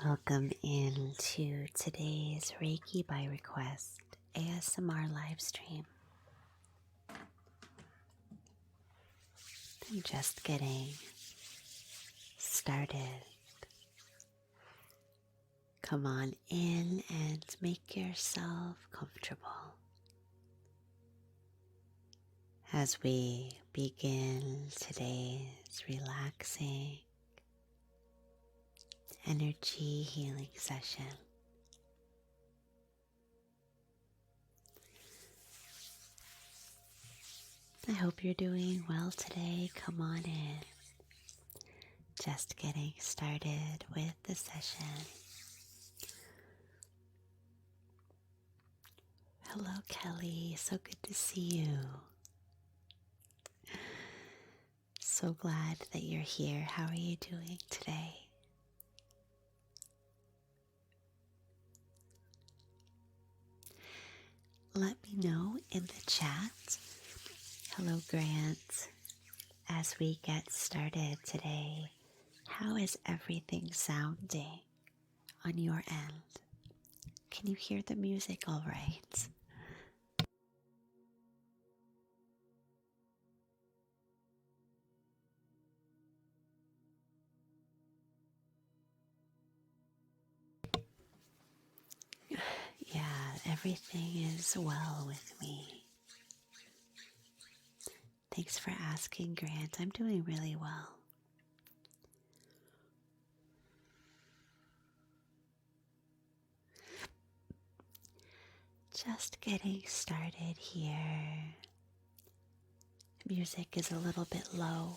Welcome into today's Reiki by Request ASMR live stream. I'm just getting started. Come on in and make yourself comfortable as we begin today's relaxing energy healing session. I hope you're doing well today. Come on in. Just getting started with the session. Hello, Kelly. So good to see you. So glad that you're here. How are you doing today? Let me know in the chat. Hello, Grant. As we get started today, how is everything sounding on your end? Can you hear the music all right? Yeah, everything is well with me. Thanks for asking, Grant. I'm doing really well. Just getting started here. Music is a little bit low.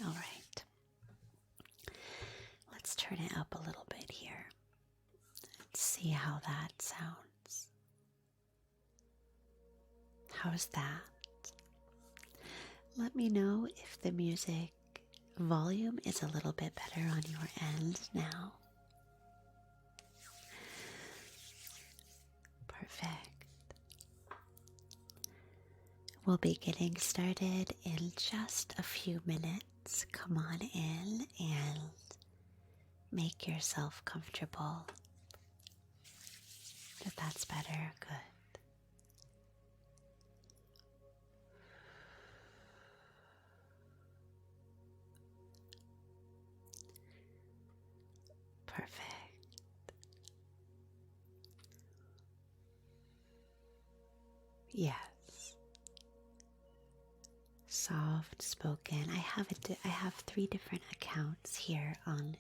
All right. Let's turn it up a little bit here. Let's see how that sounds. How's that? Let me know if the music volume is a little bit better on your end now. Perfect. We'll be getting started in just a few minutes. Come on in and make yourself comfortable. If that's better, good. Perfect. Yes. Soft spoken. I have 3 different accounts here on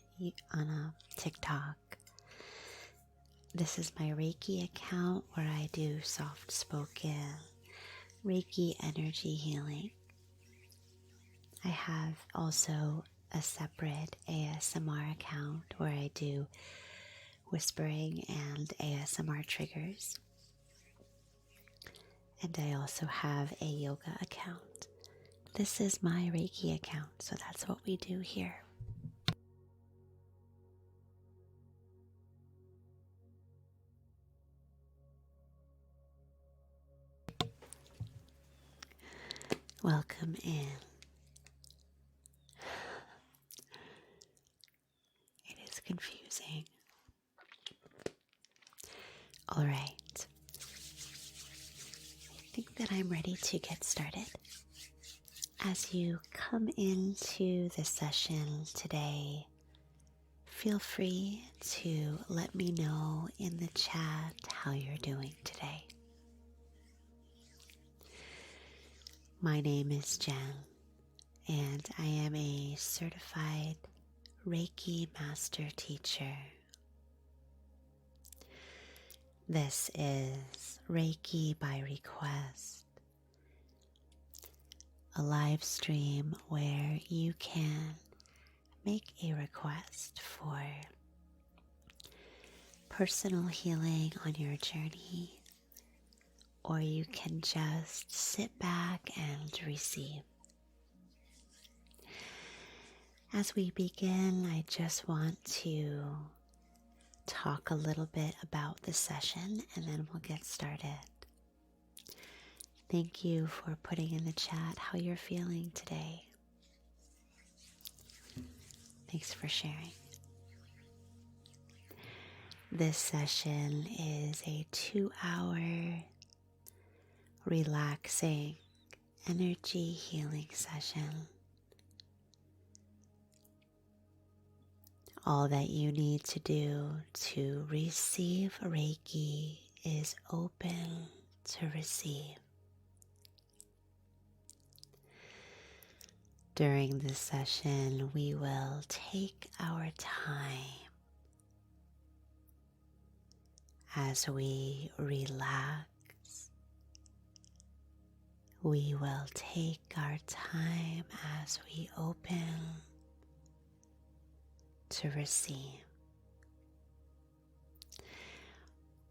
TikTok. This is my Reiki account where I do soft spoken Reiki energy healing. I have also a separate ASMR account where I do whispering and ASMR triggers. And I also have a yoga account. This is my Reiki account, so that's what we do here. Welcome in. It is confusing. All right. I think that I'm ready to get started. As you come into the session today, feel free to let me know in the chat how you're doing today. My name is Jen, and I am a certified Reiki Master Teacher. This is Reiki by Request, a live stream where you can make a request for personal healing on your journey, or you can just sit back and receive. As we begin, I just want to talk a little bit about the session and then we'll get started. Thank you for putting in the chat how you're feeling today. Thanks for sharing. This session is a 2-hour relaxing energy healing session. All that you need to do to receive Reiki is open to receive. During this session, we will take our time as we relax. We will take our time as we open to receive.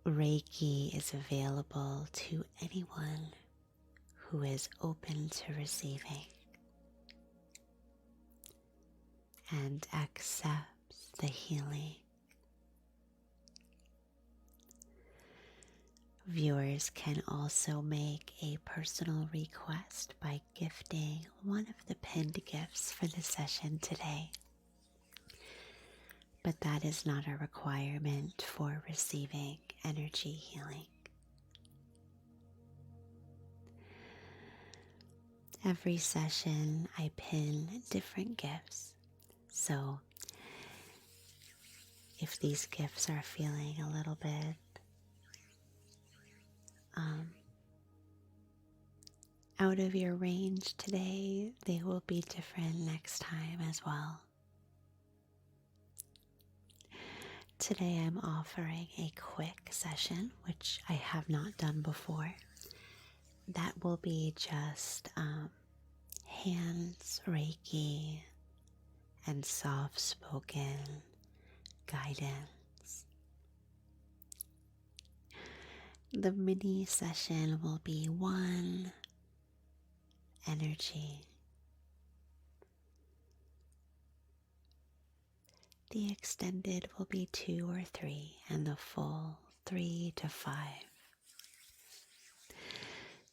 Reiki is available to anyone who is open to receiving and accepts the healing. Viewers can also make a personal request by gifting one of the pinned gifts for the session today. But that is not a requirement for receiving energy healing. Every session I pin different gifts, so if these gifts are feeling a little bit out of your range today, they will be different next time as well. Today I'm offering a quick session, which I have not done before. That will be just hands, Reiki, and soft-spoken guidance. The mini session will be one energy. The extended will be 2 or 3, and the full 3 to 5.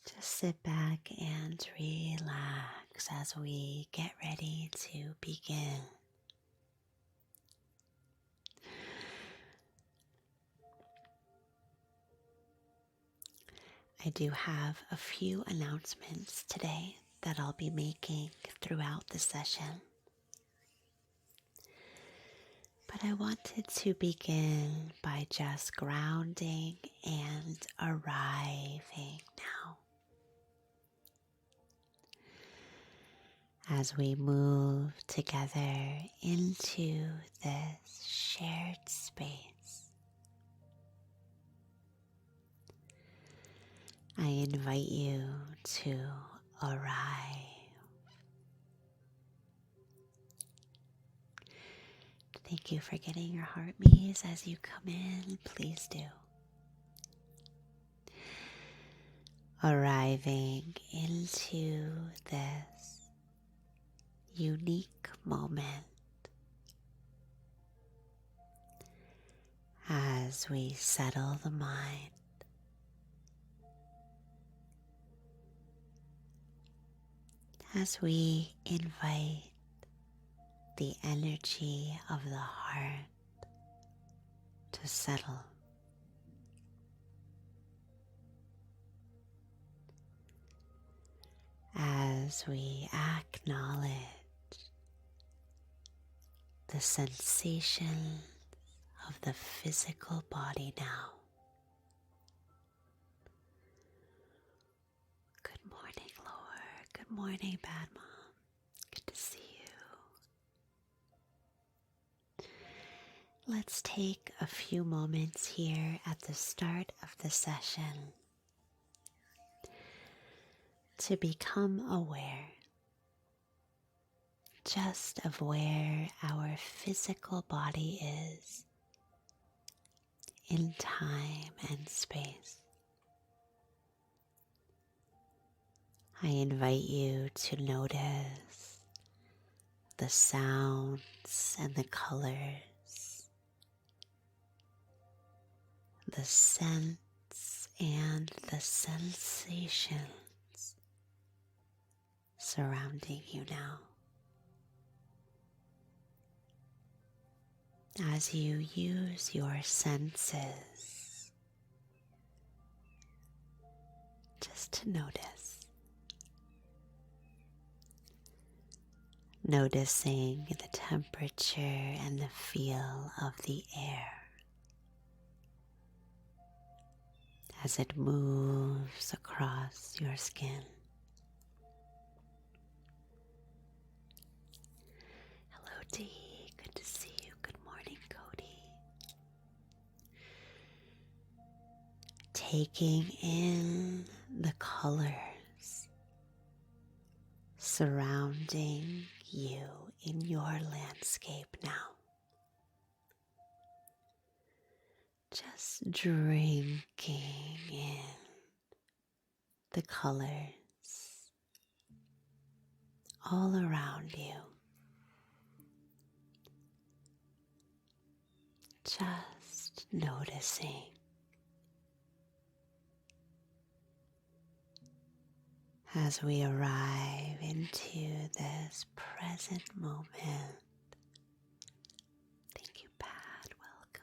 Just sit back and relax as we get ready to begin. I do have a few announcements today that I'll be making throughout the session. But I wanted to begin by just grounding and arriving now. As we move together into this shared space, I invite you to arrive. Thank you for getting your heart maze as you come in. Please do. Arriving into this unique moment as we settle the mind. As we invite the energy of the heart to settle. As we acknowledge the sensation of the physical body now. Good morning, Lord. Good morning, Bad Mom. Good to see you. Let's take a few moments here at the start of the session to become aware just of where our physical body is in time and space. I invite you to notice the sounds and the colors, the scents and the sensations surrounding you now. as you use your senses just to notice. Noticing the temperature and the feel of the air as it moves across your skin. Hello Dee, good to see you. Good morning Cody. Taking in the colors surrounding you in your landscape now. Just drinking in the colors all around you. Just noticing as we arrive into this present moment. Thank you, Pat. Welcome.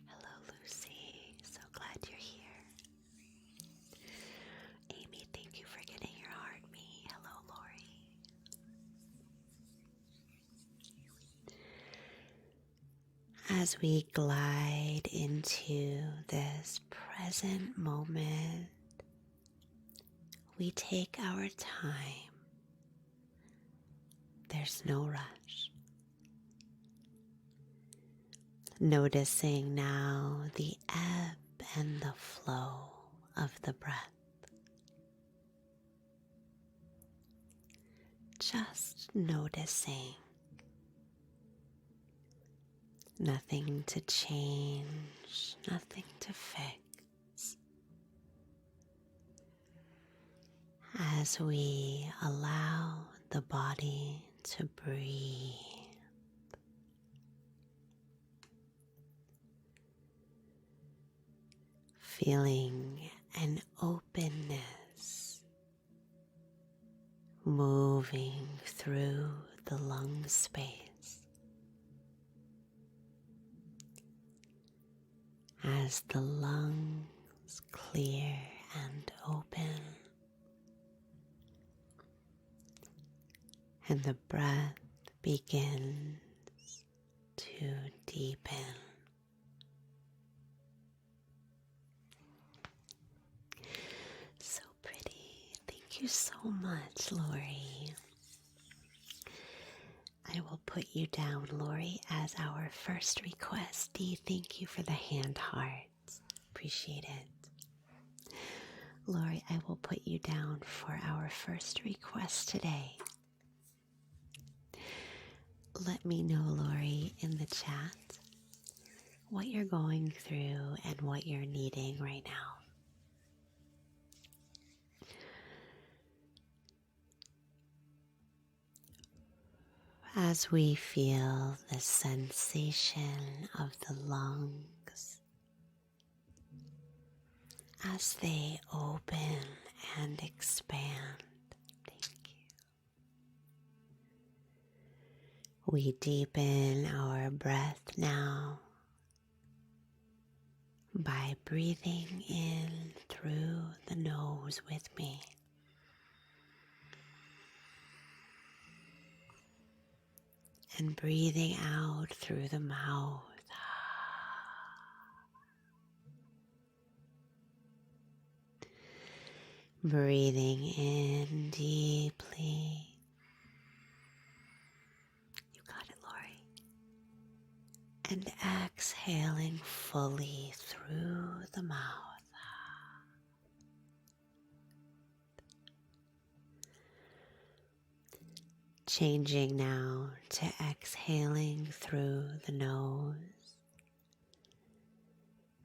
Hello, Lucy. So glad you're here. Amy, thank you for getting your heart me. Hello, Lori. As we glide into this present moment, we take our time. There's no rush. Noticing now the ebb and the flow of the breath. Just noticing. Nothing to change, nothing to fix. As we allow the body to breathe. Feeling an openness moving through the lung space. As the lungs clear and open, and the breath begins to deepen. So pretty. Thank you so much, Lori. I will put you down, Lori, as our first request. Dee, thank you for the hand hearts. Appreciate it. Lori, I will put you down for our first request today. Let me know, Lori, in the chat what you're going through and what you're needing right now. As we feel the sensation of the lungs as they open and expand. Thank you. We deepen our breath now by breathing in through the nose with me. And breathing out through the mouth. Breathing in deeply. You got it, Lori. And exhaling fully through the mouth. Changing now to exhaling through the nose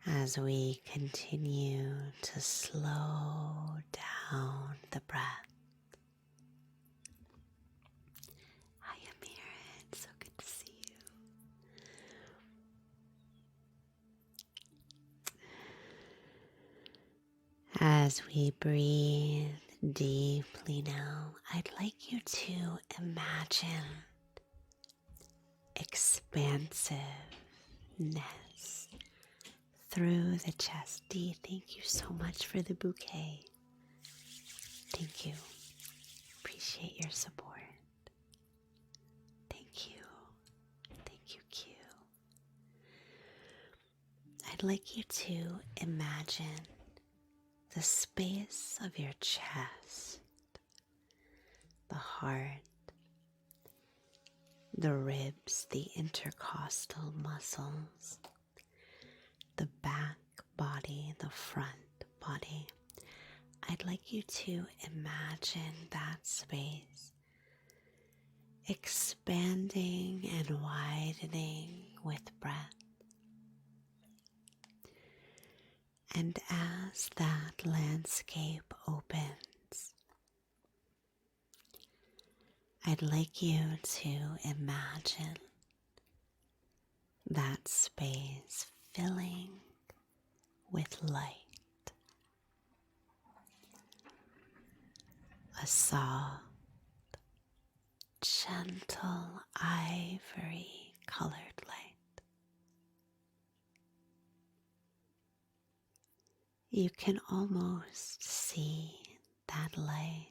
as we continue to slow down the breath. Hi, Amir. It's so good to see you. As we breathe deeply now, I'd like you to imagine expansiveness through the chest. Dee, thank you so much for the bouquet. Thank you. Appreciate your support. Thank you. Thank you, Q. I'd like you to imagine the space of your chest, the heart, the ribs, the intercostal muscles, the back body, the front body. I'd like you to imagine that space expanding and widening with breath. And as that landscape opens, I'd like you to imagine that space filling with light. A soft, gentle, ivory colored light. You can almost see that light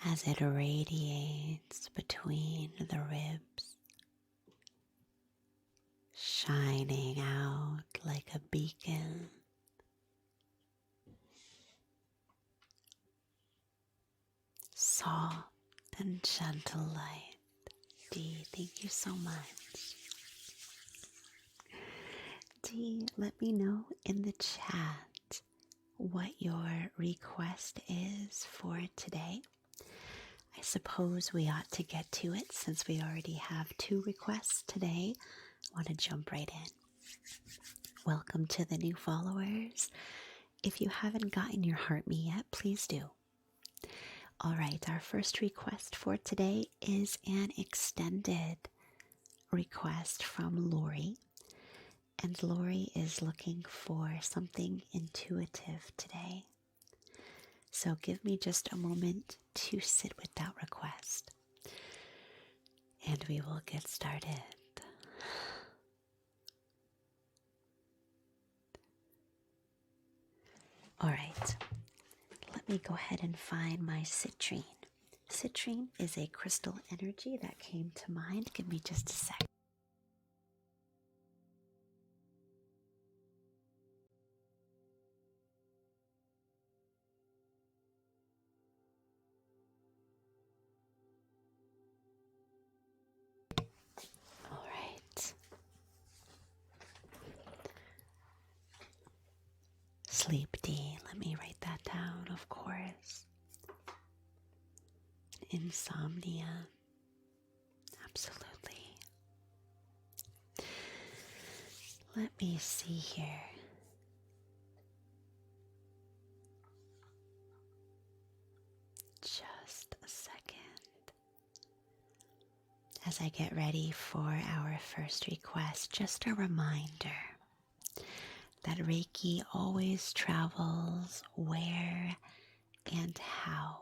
as it radiates between the ribs, shining out like a beacon. Soft and gentle light. Dee, thank you so much. Dee, let me know in the chat what your request is for today. I suppose we ought to get to it since we already have 2 requests today. I want to jump right in. Welcome to the new followers. If you haven't gotten your heart me yet, please do. All right, our first request for today is an extended request from Lori. And Lori is looking for something intuitive today. So give me just a moment to sit with that request. And we will get started. All right, let me go ahead and find my citrine. Citrine is a crystal energy that came to mind. Give me just a sec. All right. Sleep D. Let me write that down, of course. Insomnia. Absolutely. Let me see here. Just a second. As I get ready for our first request, just a reminder that Reiki always travels where and how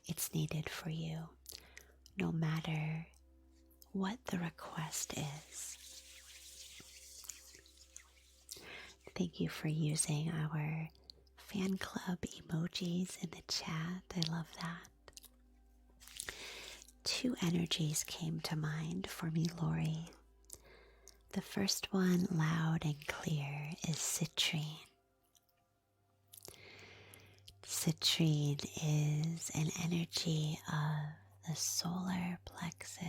it's needed for you, no matter what the request is. Thank you for using our fan club emojis in the chat. I love that. 2 energies came to mind for me, Lori. The first one, loud and clear, is citrine. Citrine is an energy of the solar plexus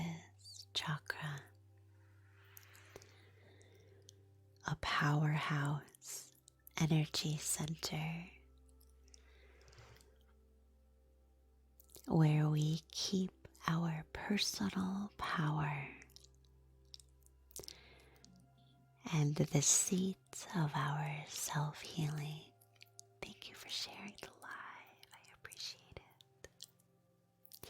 chakra, a powerhouse energy center where we keep our personal power and the seat of our self-healing. Thank you for sharing the live. I appreciate it.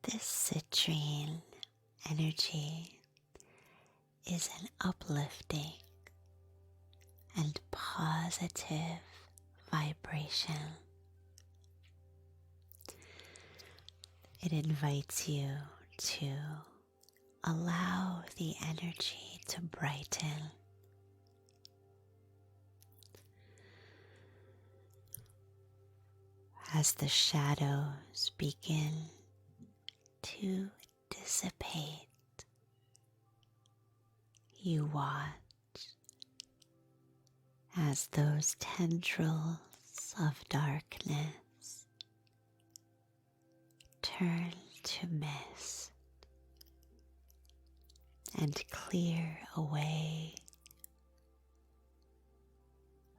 This citrine energy is an uplifting and positive vibration. It invites you to allow the energy to brighten. As the shadows begin to dissipate, you watch as those tendrils of darkness turn to mist and clear away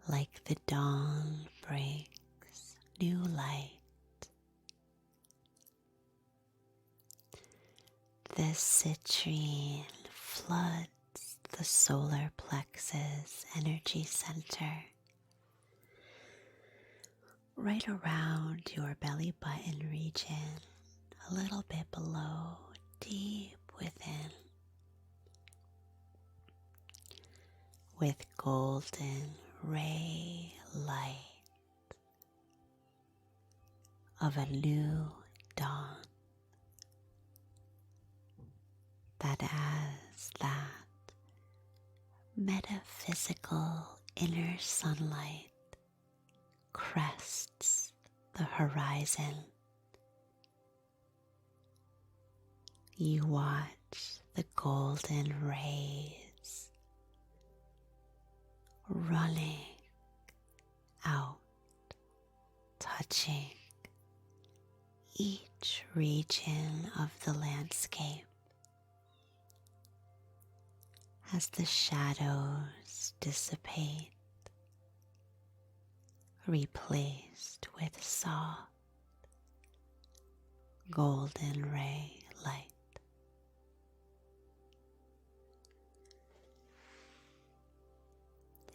like the dawn brings new light. The citrine floods the solar plexus energy center right around your belly button region, a little bit below, deep within, with golden ray light of a new dawn that as that metaphysical inner sunlight crests the horizon, you watch the golden rays running out, touching each region of the landscape as the shadows dissipate, replaced with soft golden ray light.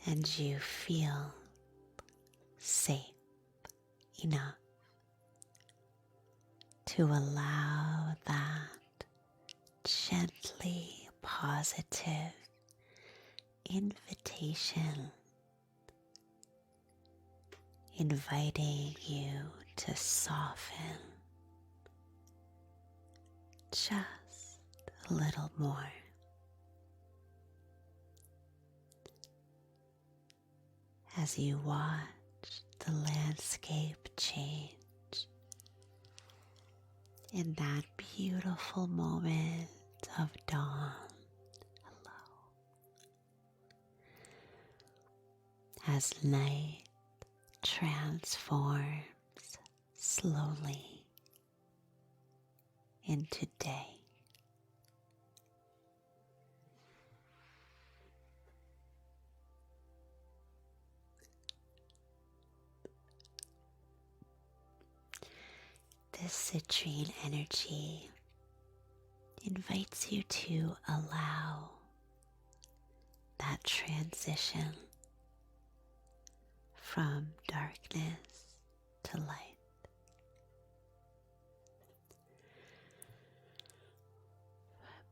And you feel safe enough to allow that gently positive invitation, inviting you to soften just a little more. As you watch the landscape change in that beautiful moment of dawn. As night transforms slowly into day. This citrine energy invites you to allow that transition from darkness to light.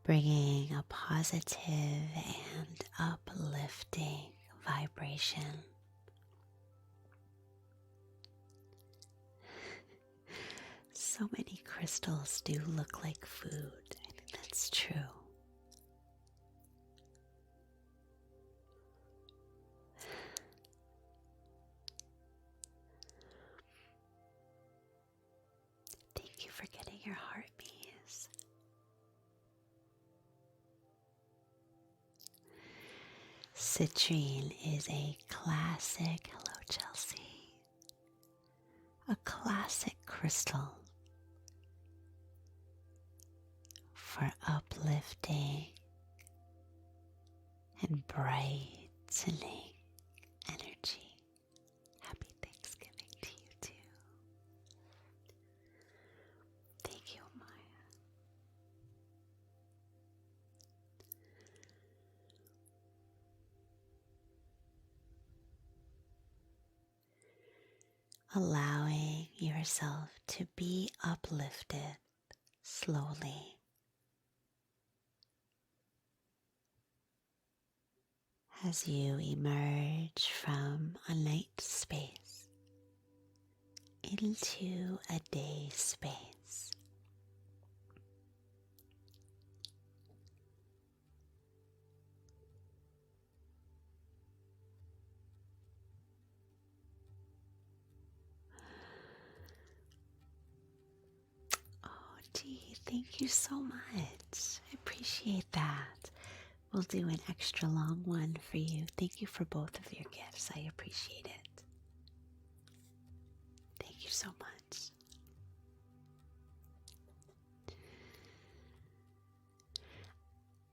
Bringing a positive and uplifting vibration. So many crystals do look like food. I think that's true. Thank you for getting your heart bees. Citrine is a classic, hello Chelsea, a classic crystal for uplifting and brightening energy. Happy Thanksgiving to you too. Thank you, Maya. Allowing yourself to be uplifted slowly as you emerge from a night space. into a day space. Oh, gee, thank you so much. I appreciate that. We'll do an extra long one for you. Thank you for both of your gifts. I appreciate it. Thank you so much.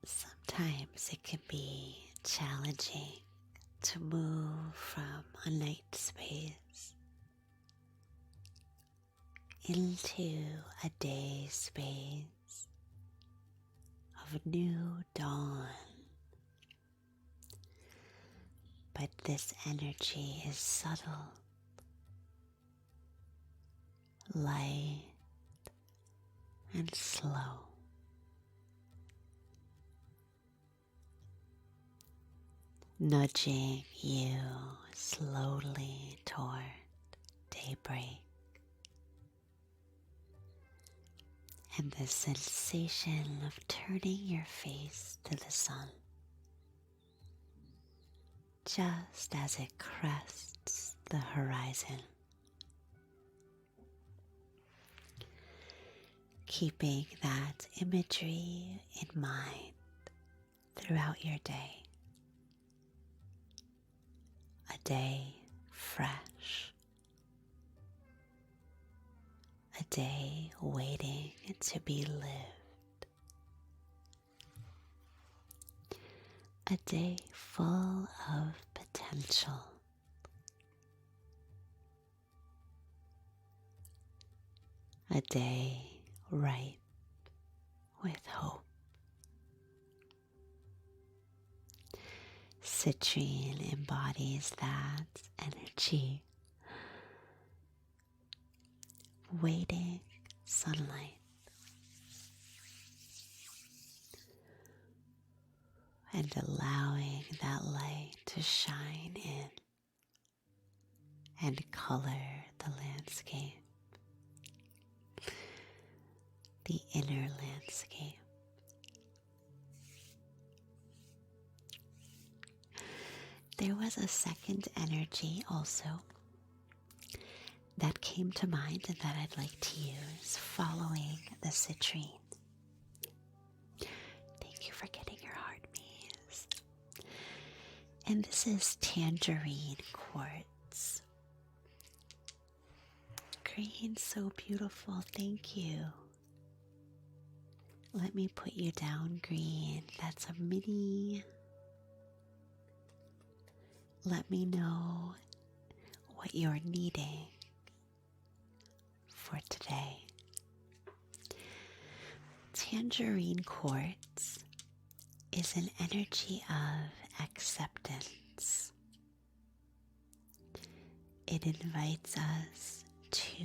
Sometimes it can be challenging to move from a night space into a day space of new dawn. But this energy is subtle, light, and slow. Nudging you slowly toward daybreak. And the sensation of turning your face to the sun, just as it crests the horizon. Keeping that imagery in mind throughout your day. A day fresh. A day waiting to be lived. A day full of potential. A day ripe with hope. Citrine embodies that energy. Waiting sunlight. And allowing that light to shine in and color the landscape. The inner landscape. There was a second energy also that came to mind and that I'd like to use following the citrine. Thank you for getting your heart bees. And this is Tangerine Quartz. Green, so beautiful. Thank you. Let me put you down, green. That's a mini. Let me know what you're needing for today. Tangerine Quartz is an energy of acceptance. It invites us to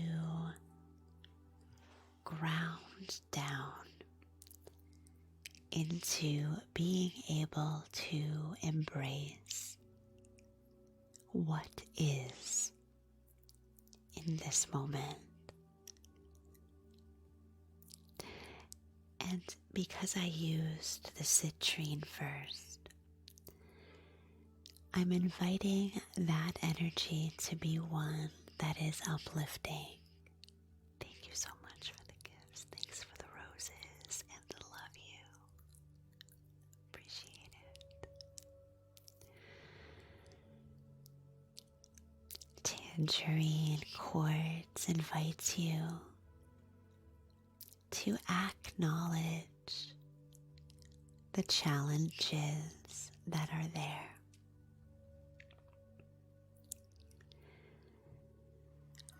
ground down into being able to embrace what is in this moment. And because I used the citrine first, I'm inviting that energy to be one that is uplifting. Thank you so much for the gifts. Thanks for the roses and the love you. Appreciate it. Tangerine Quartz invites you to acknowledge the challenges that are there.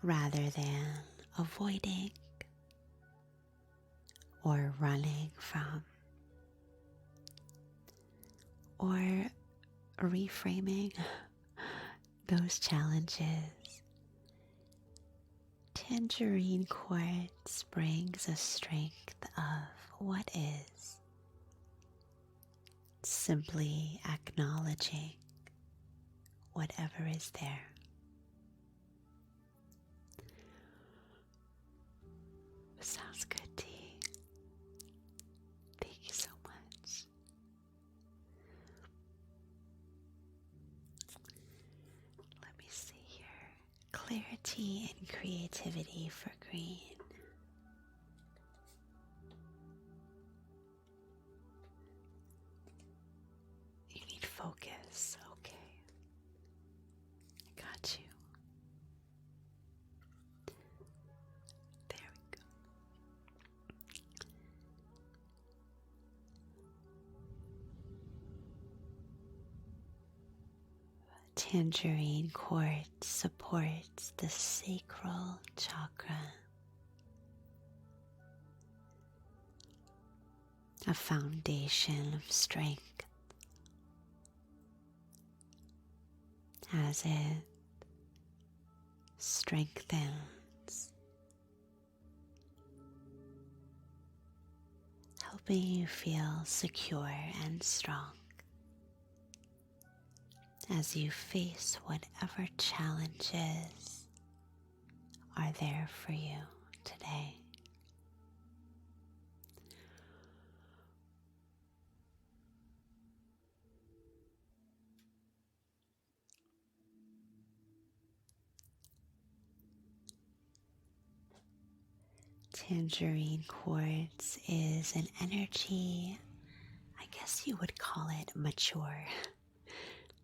Rather than avoiding or running from or reframing those challenges, Tangerine Quartz brings a strength of what is, simply acknowledging whatever is there. clarity and creativity for green. You need focus. Okay. I got you. There we go. Tangerine Quartz supports the sacral chakra, a foundation of strength, as it strengthens, helping you feel secure and strong as you face whatever challenges are there for you today. Tangerine Quartz is an energy, I guess you would call it mature,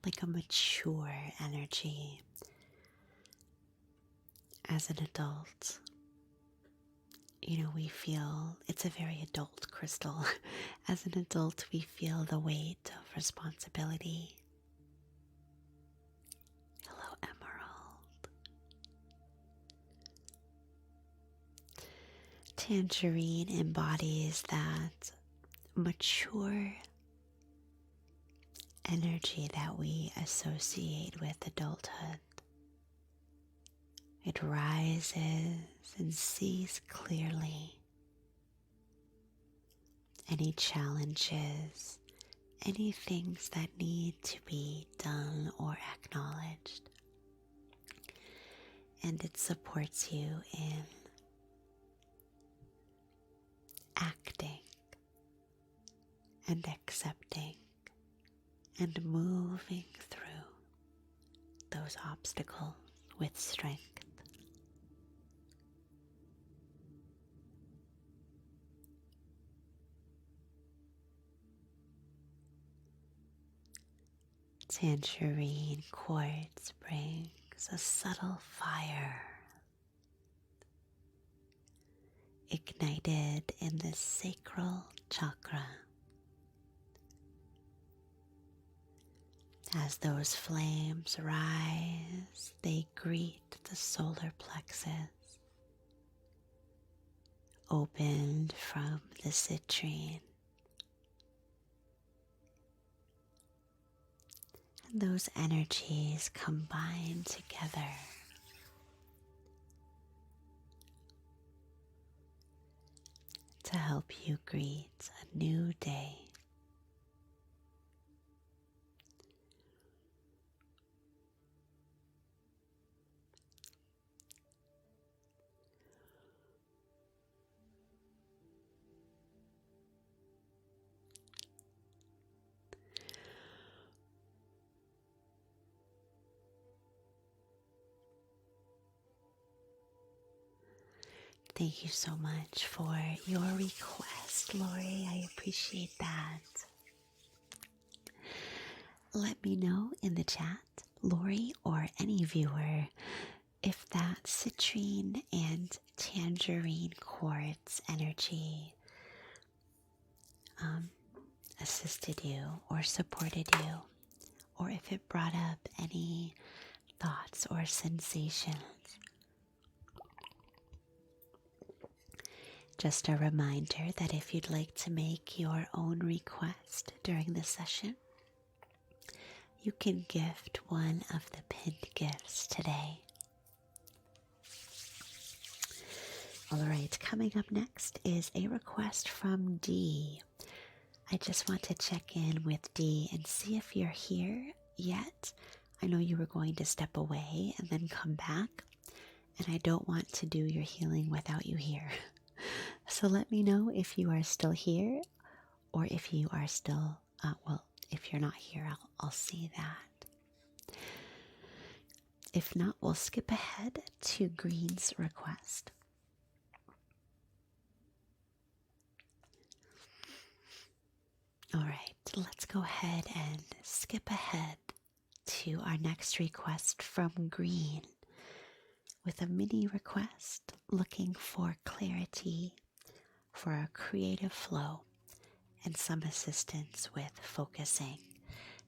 like a mature energy. As an adult, we feel it's a very adult crystal. As an adult, we feel the weight of responsibility. Hello, Emerald. Tangerine embodies that mature energy that we associate with adulthood. It rises and sees clearly any challenges, any things that need to be done or acknowledged. And it supports you in acting and accepting and moving through those obstacles with strength. Tangerine Quartz brings a subtle fire ignited in the sacral chakra. As those flames rise, they greet the solar plexus, opened from the citrine. And those energies combine together to help you greet a new day. Thank you so much for your request, Lori. I appreciate that. Let me know in the chat, Lori or any viewer, if that citrine and tangerine quartz energy assisted you or supported you, or if it brought up any thoughts or sensations. Just a reminder that if you'd like to make your own request during the session, you can gift one of the pinned gifts today. All right, coming up next is a request from Dee. I just want to check in with Dee and see if you're here yet. I know you were going to step away and then come back, and I don't want to do your healing without you here. So let me know if you are still here, or if you are still, if you're not here, I'll see that. If not, we'll skip ahead to Green's request. All right, let's go ahead and skip ahead to our next request from Green with a mini request looking for clarity for a creative flow and some assistance with focusing.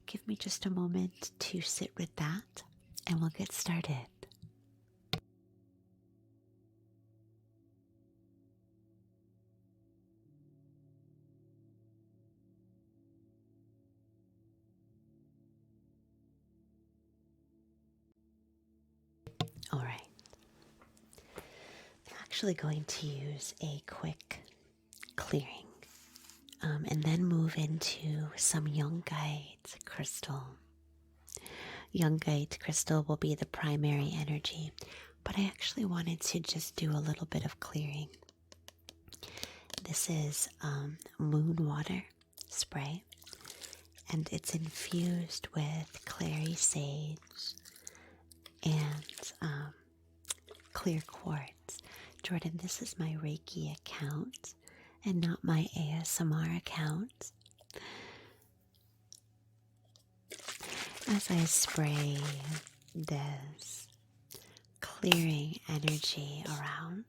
Give me just a moment to sit with that and we'll get started. All right. I'm actually going to use a quick clearing and then move into some Youngite crystal. Youngite crystal will be the primary energy, but I actually wanted to just do a little bit of clearing. This is moon water spray, and it's infused with clary sage and clear quartz. Jordan, this is my Reiki account and not my ASMR account. As I spray this clearing energy around,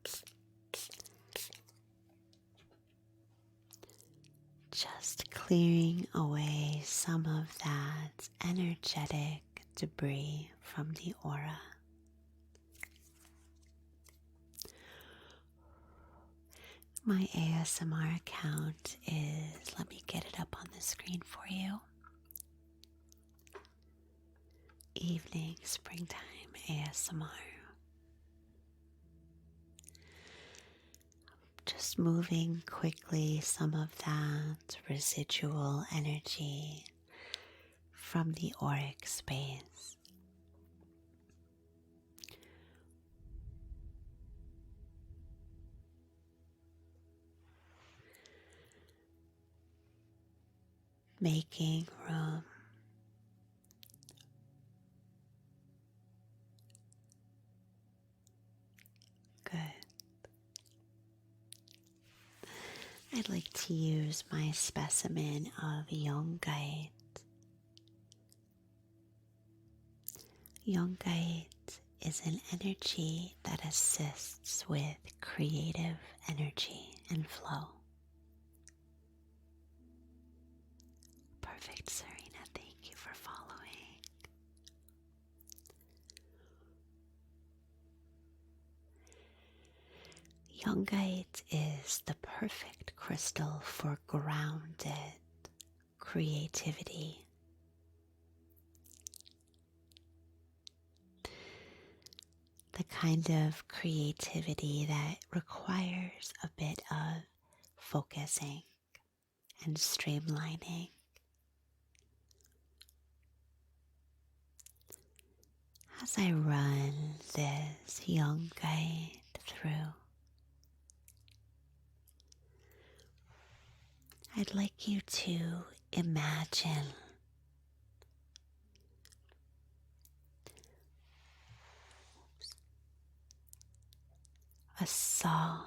just clearing away some of that energetic debris from the aura. My ASMR account is, let me get it up on the screen for you. Evening Springtime ASMR. Just moving quickly some of that residual energy from the auric space. Making room good. I'd like to use my specimen of Youngite. Youngite is an energy that assists with creative energy and flow. Perfect, Serena. Thank you for following. Youngite is the perfect crystal for grounded creativity. The kind of creativity that requires a bit of focusing and streamlining. As I run this Youngite through, I'd like you to imagine a soft,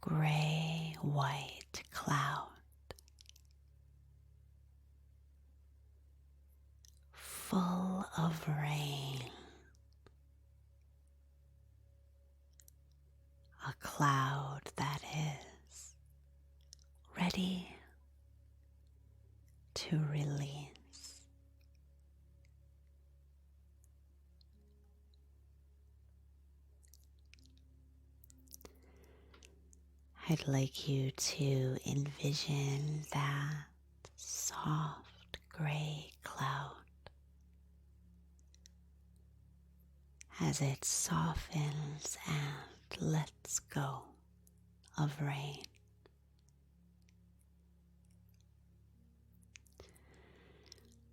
gray-white cloud full of rain. A cloud that is ready to release. I'd like you to envision that soft gray cloud as it softens and lets go of rain.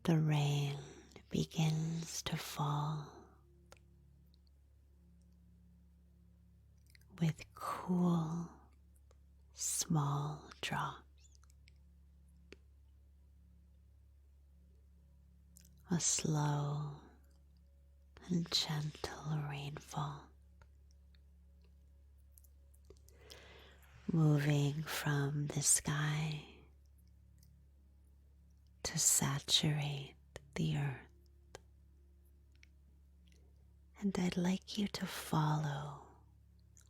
The rain begins to fall with cool, small drops. A slow, and gentle rainfall, moving from the sky to saturate the earth. And I'd like you to follow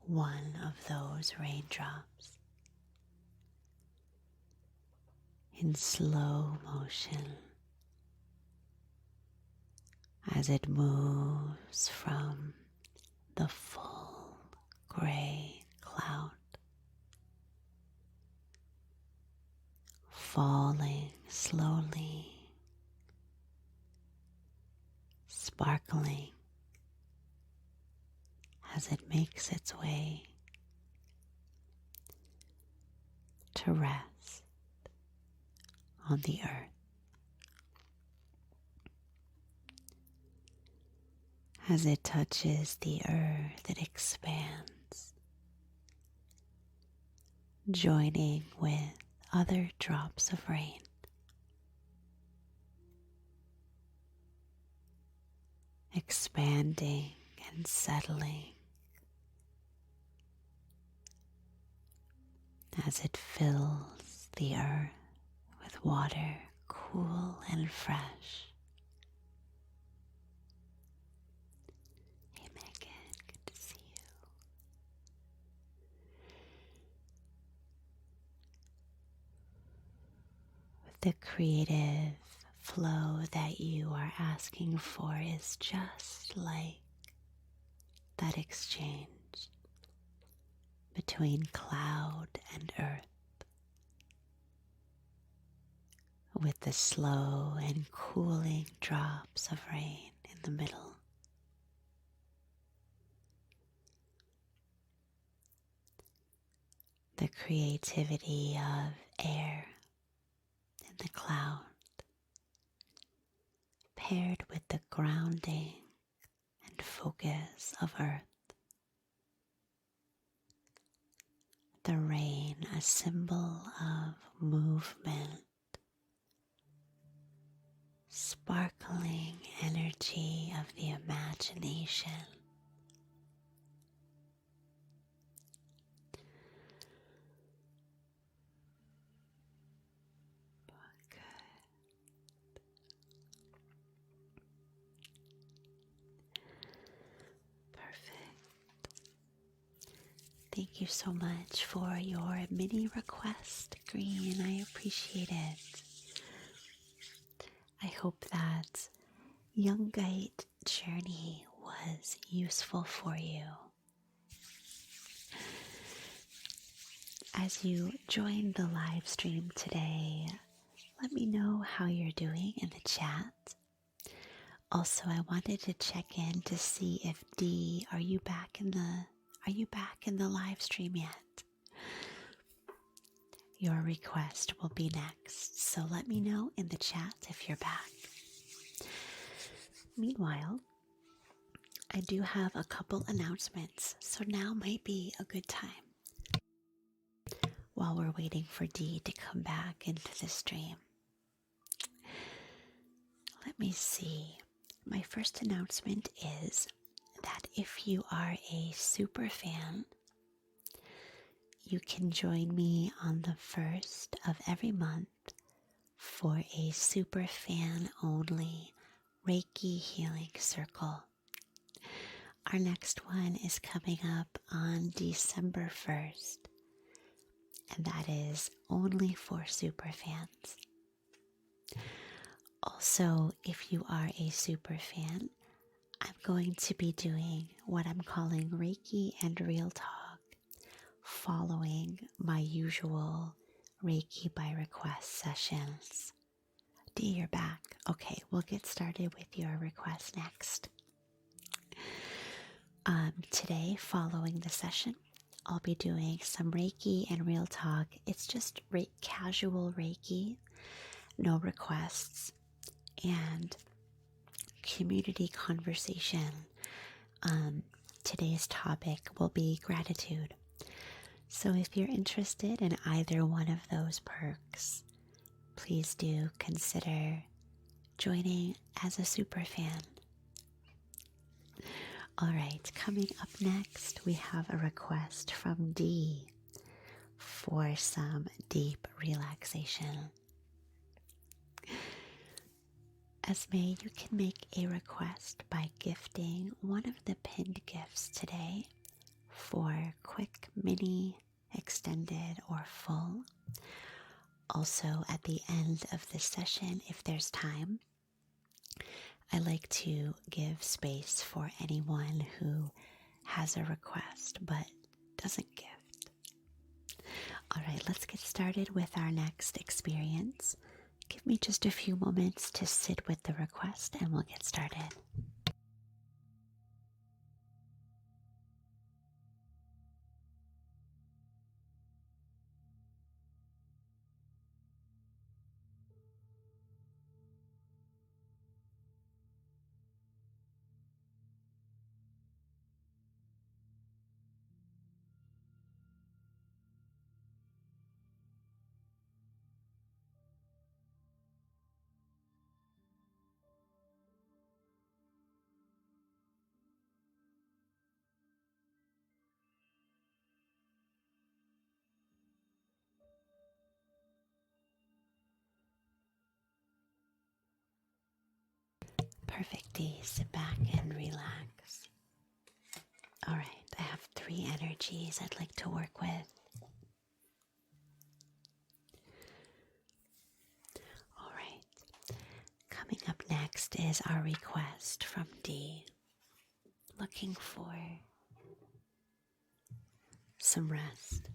one of those raindrops in slow motion as it moves from the full gray cloud, falling slowly, sparkling as it makes its way to rest on the earth. As it touches the earth, it expands, joining with other drops of rain. Expanding and settling as it fills the earth with water cool and fresh. Hey Megan, good to see you. With the creative flow that you are asking for is just like that exchange between cloud and earth, with the slow and cooling drops of rain in the middle. The creativity of air in the cloud paired with the grounding and focus of earth. The rain, a symbol of movement, sparkling energy of the imagination. Thank you so much for your mini request, Green. I appreciate it. I hope that young guide journey was useful for you. As you join the live stream today, let me know how you're doing in the chat. Also, I wanted to check in to see if Dee, are you back in the live stream yet? Your request will be next, so let me know in the chat if you're back. Meanwhile, I do have a couple announcements, so now might be a good time while we're waiting for Dee to come back into the stream. Let me see. My first announcement is that if you are a super fan, you can join me on the 1st of every month for a super fan only Reiki healing circle. Our next one is coming up on December 1st, and that is only for super fans. Also, if you are a super fan, I'm going to be doing what I'm calling Reiki and Real Talk, following my usual Reiki by request sessions. Dee, you're back. Okay, we'll get started with your request next. Today, following the session, I'll be doing some Reiki and Real Talk. It's just casual Reiki, no requests, and community conversation. Today's topic will be gratitude. So if you're interested in either one of those perks, please do consider joining as a super fan. All right, coming up next, we have a request from Dee for some deep relaxation. Esme, you can make a request by gifting one of the pinned gifts today for quick, mini, extended, or full. Also, at the end of the session, if there's time, I like to give space for anyone who has a request but doesn't gift. All right, let's get started with our next experience. Give me just a few moments to sit with the request and we'll get started. Perfect, Dee. Sit back and relax. All right, I have 3 energies I'd like to work with. All right, coming up next is our request from Dee, looking for some rest,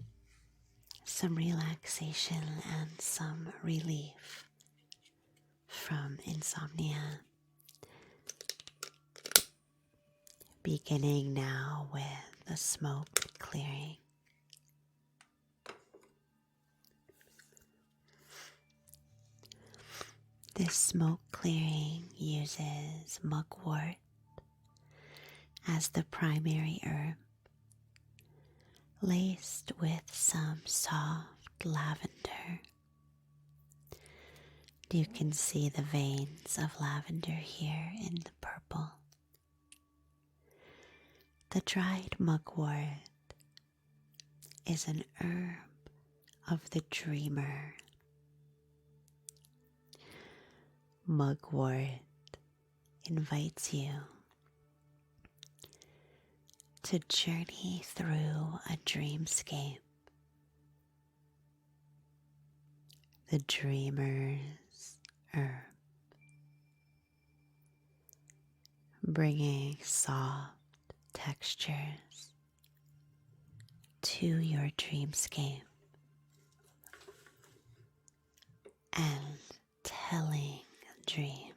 some relaxation, and some relief from insomnia. Beginning now with the smoke clearing. This smoke clearing uses mugwort as the primary herb, laced with some soft lavender. You can see the veins of lavender here in the purple. The dried mugwort is an herb of the dreamer. Mugwort invites you to journey through a dreamscape. The dreamer's herb, bringing soft textures to your dreamscape and telling dreams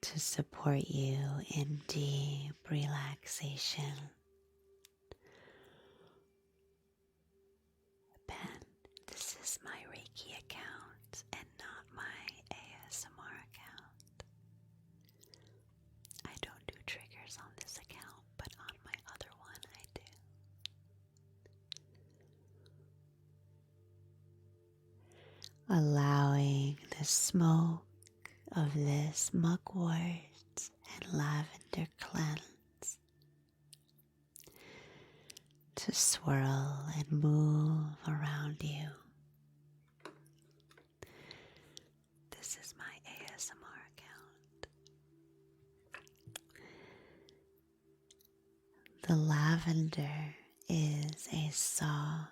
to support you in deep relaxation. Ben, this is my Reiki account and not my ASMR account. I don't do triggers on this account, but on my other one I do. Allowing the smoke of this mugwort and lavender cleanse to swirl and move around you. This is my ASMR account. The lavender is a soft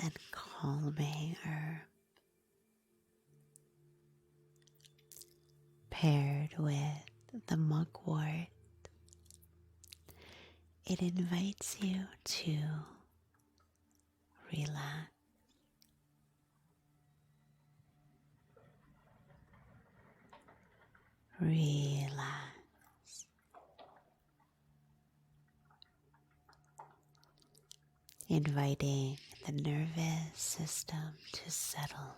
and calming herb. Paired with the mugwort, it invites you to relax. Relax. Inviting the nervous system to settle.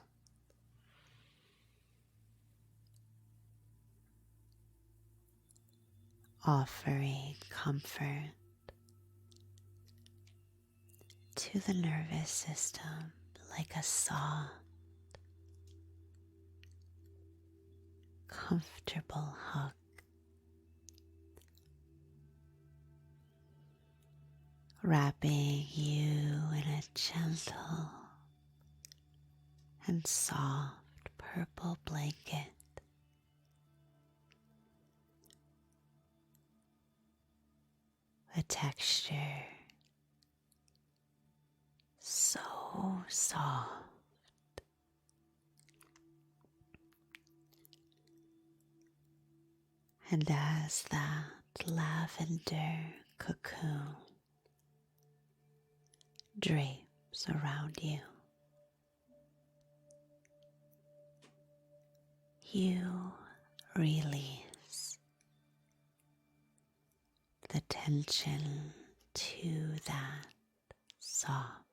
Offering comfort to the nervous system like a soft, comfortable hug. wrapping you in a gentle and soft purple blanket. The texture so soft. And as that lavender cocoon drapes around you, you release the tension to that soft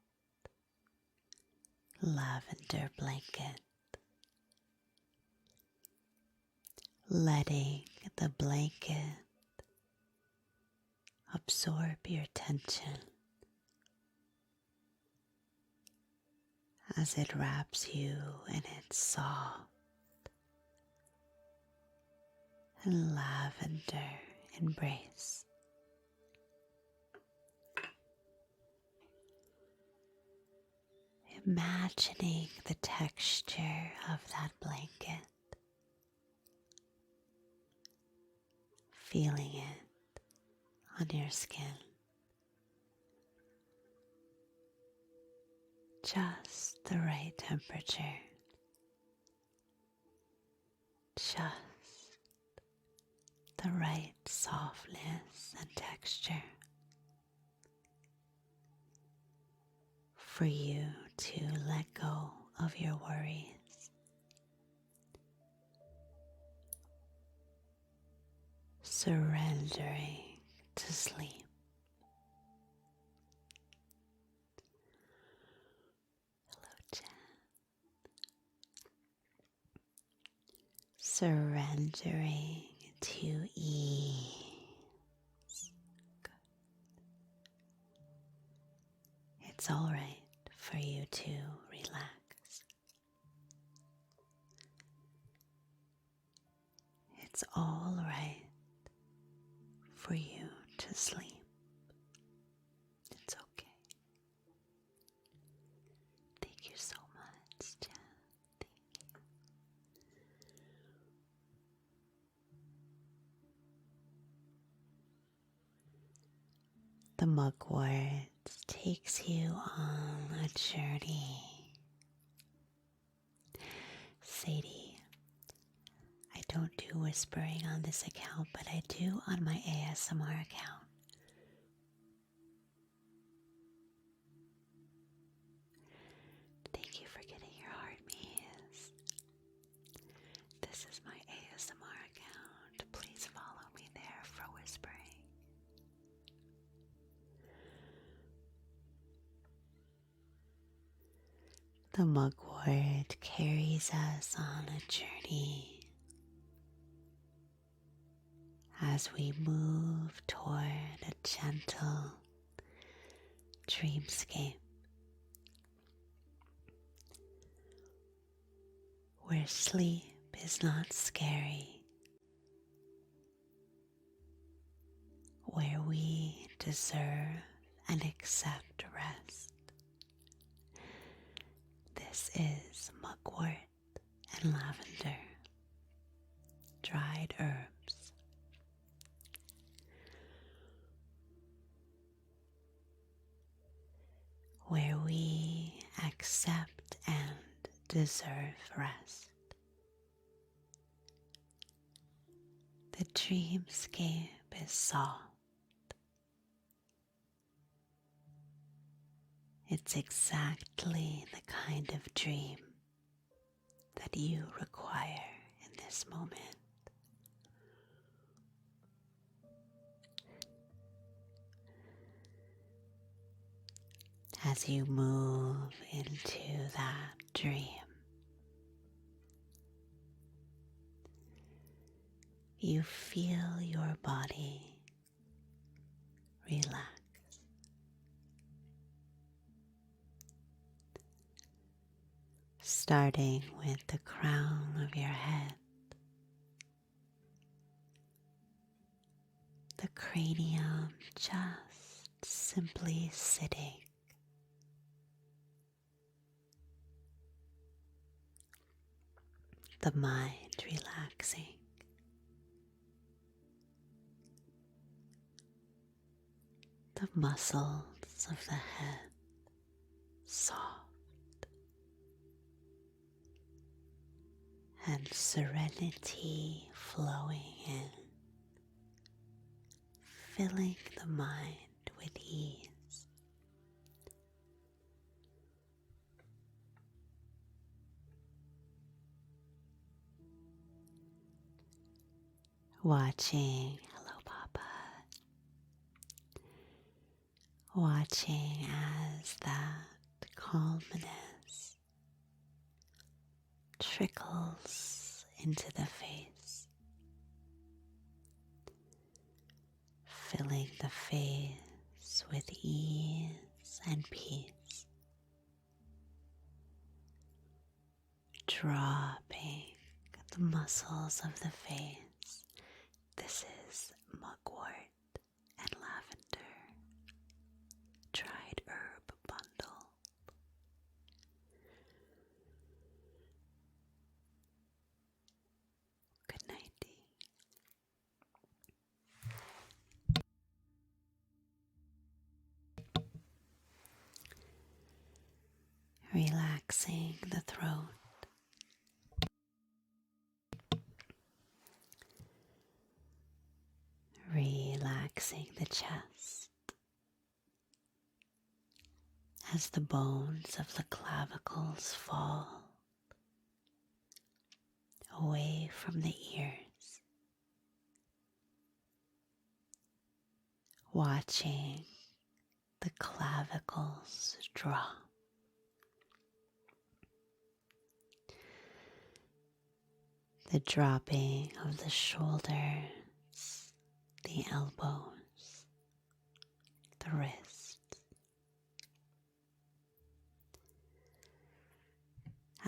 lavender blanket, letting the blanket absorb your tension as it wraps you in its soft and lavender embrace. Imagining the texture of that blanket, feeling it on your skin. Just the right temperature. Just the right softness and texture for you to let go of your worries. Surrendering to sleep. Hello, Jen. Surrendering to ease. Good. It's all right for you to relax. It's all right for you to sleep. It's okay. Thank you so much, Jen. Thank you. The mugwort takes you on a journey. Sadie, I don't do whispering on this account, but I do on my ASMR account. Thank you for getting your heart me's. This is my ASMR account. Please follow me there for whispering. The mugwort carries us on a journey as we move toward a gentle dreamscape where sleep is not scary, where we deserve and accept rest. This is mugwort and lavender, dried herbs. Where we accept and deserve rest. The dreamscape is soft. It's exactly the kind of dream that you require in this moment. As you move into that dream, you feel your body relax. Starting with the crown of your head, the cranium just simply sitting. The mind relaxing. The muscles of the head soft, and serenity flowing in, filling the mind with ease. Watching, hello Papa, watching as that calmness trickles into the face, filling the face with ease and peace, dropping the muscles of the face. This is mugwort and lavender, dried herb bundle. Good night. Relaxing the throat. Relaxing the chest as the bones of the clavicles fall away from the ears. Watching the clavicles drop. The dropping of the shoulders, the elbows, the wrists,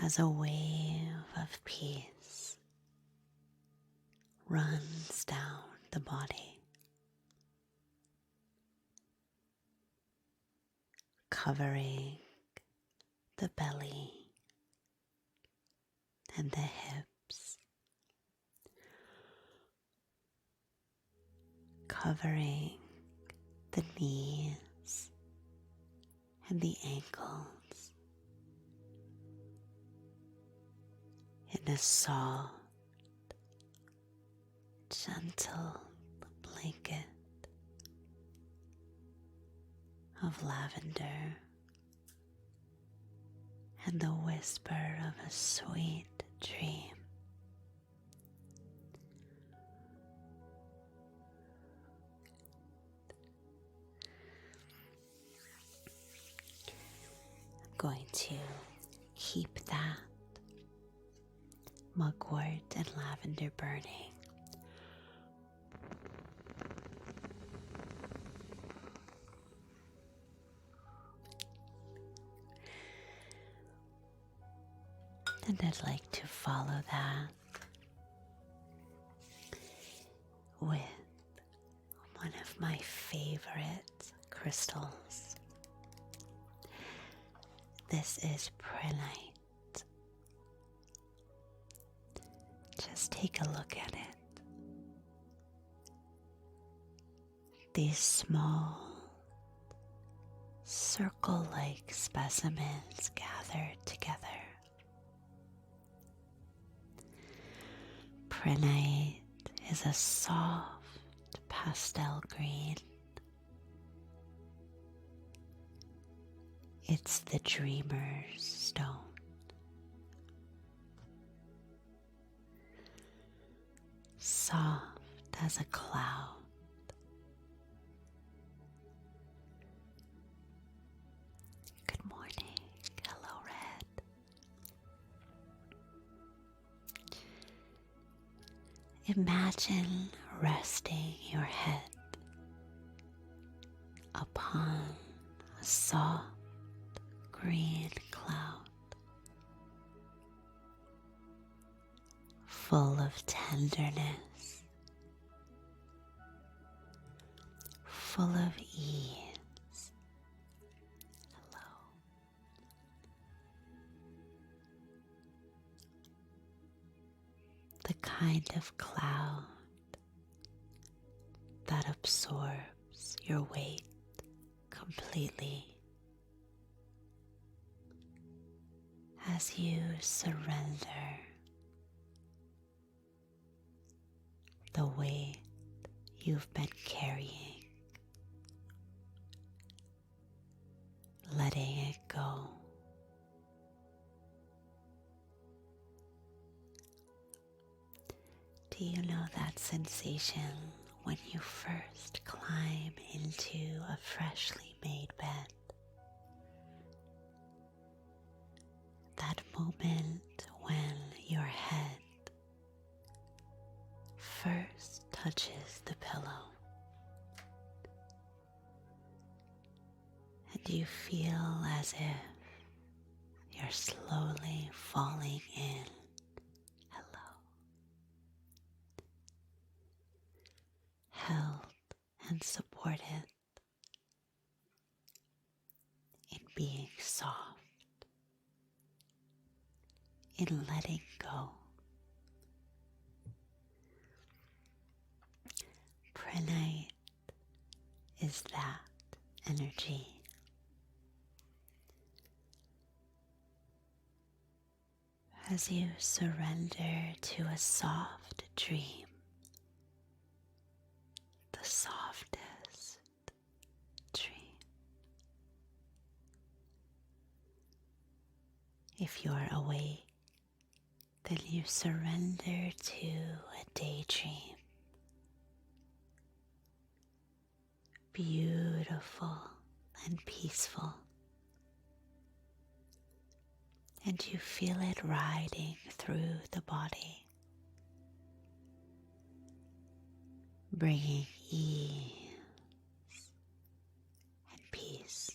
as a wave of peace runs down the body, covering the belly and the hips, covering the knees and the ankles in a soft, gentle blanket of lavender and the whisper of a sweet dream. I'm going to keep that mugwort and lavender burning. And I'd like to follow that with one of my favorite crystals. This is Prehnite. Just take a look at it. These small, circle-like specimens gathered together. Prehnite is a soft pastel green. It's the dreamer's stone. Soft as a cloud. Good morning. Hello, Red. Imagine resting your head upon a soft green cloud full of tenderness, full of ease, the kind of cloud that absorbs your weight completely as you surrender the weight you've been carrying, letting it go. Do you know that sensation when you first climb into a freshly made bed? That moment when your head first touches the pillow and you feel as if you're slowly falling in. Hello. Held and supported in being soft, in letting go. Prehnite is that energy. As you surrender to a soft dream, the softest dream. If you're awake, then you surrender to a daydream. Beautiful and peaceful. And you feel it riding through the body, bringing ease and peace.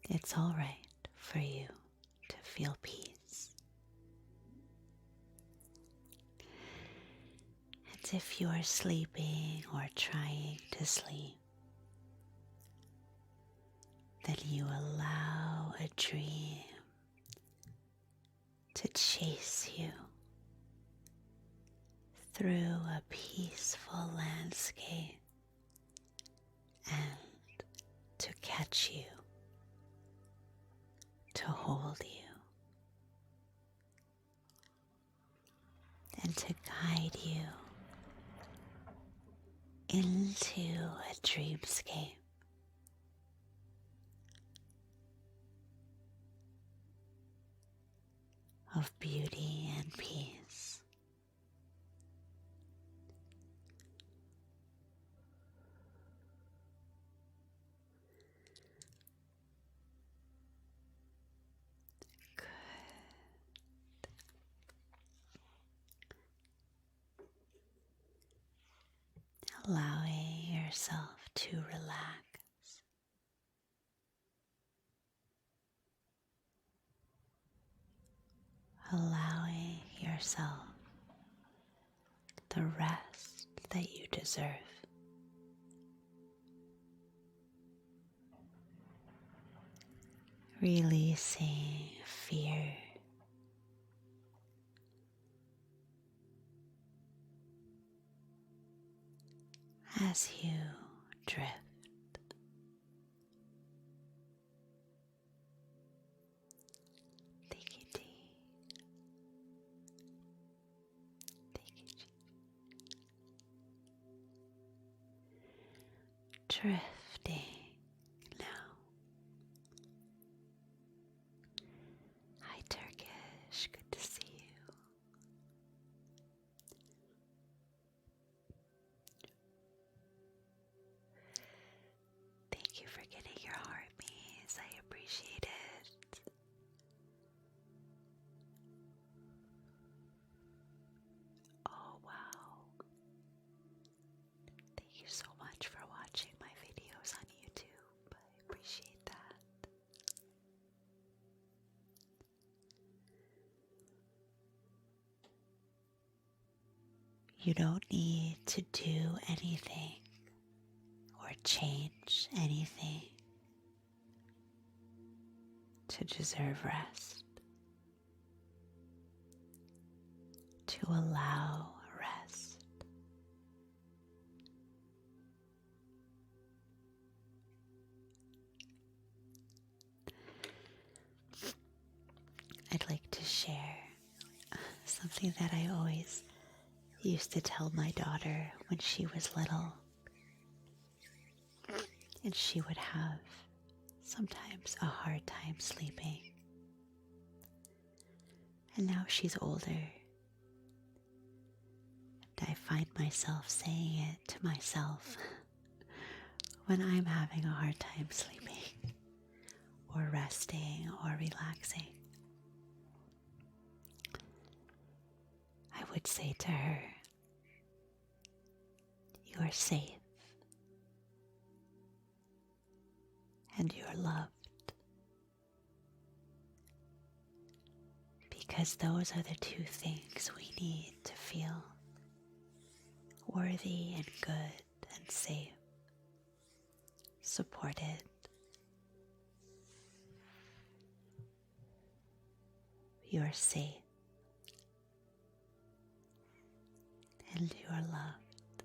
It's all right for you to feel peace. And if you are sleeping or trying to sleep, then you allow a dream to chase you through a peaceful landscape and to catch you, to hold you, and to guide you into a dreamscape of beauty and peace. Good. Allowing yourself to relax. Allowing yourself the rest that you deserve. Releasing fear. As you drift. Take it deep. Take it deep. Drifting now. Hi Turkish, good to see you. Thank you for getting your heart beats. I appreciate it. Oh wow. Thank you so much for watching my videos on YouTube. I appreciate that. You don't need to do anything or change anything to deserve rest. to allow rest. I'd like to share something that I always used to tell my daughter when she was little. And she would have sometimes a hard time sleeping. And now she's older. And I find myself saying it to myself when I'm having a hard time sleeping or resting or relaxing. I would say to her, "You are safe and you are loved," because those are the two things we need to feel worthy and good and safe, supported. You are safe and you are loved.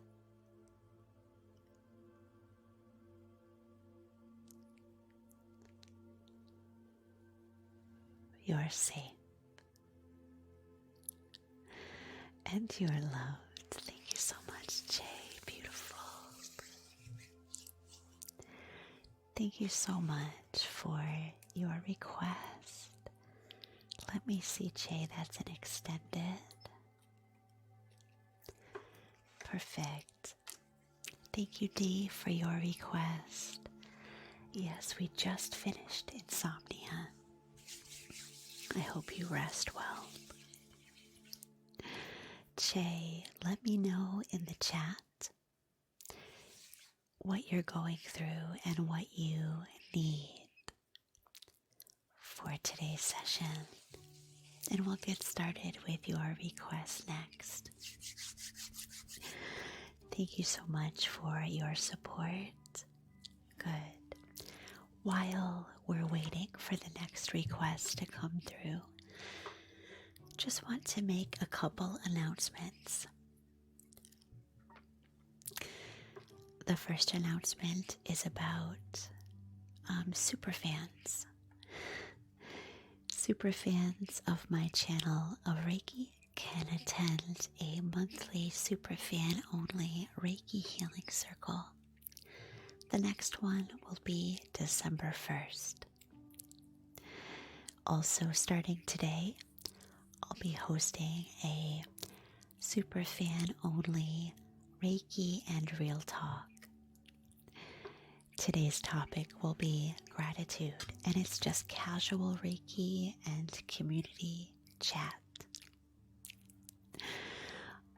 You are safe and you are loved. Thank you so much, Jay. Beautiful. Thank you so much for your request. Let me see, Jay, that's an extended. Perfect. Thank you, Dee, for your request. Yes, we just finished insomnia. I hope you rest well. Jay, let me know in the chat what you're going through and what you need for today's session. And we'll get started with your request next. Thank you so much for your support. Good. While we're waiting for the next request to come through, just want to make a couple announcements. The first announcement is about superfans. Superfans of my channel of Reiki can attend a monthly superfan only Reiki healing circle. The next one will be December 1st. Also starting today, I'll be hosting a superfan only Reiki and Real Talk. Today's topic will be gratitude, and it's just casual Reiki and community chat.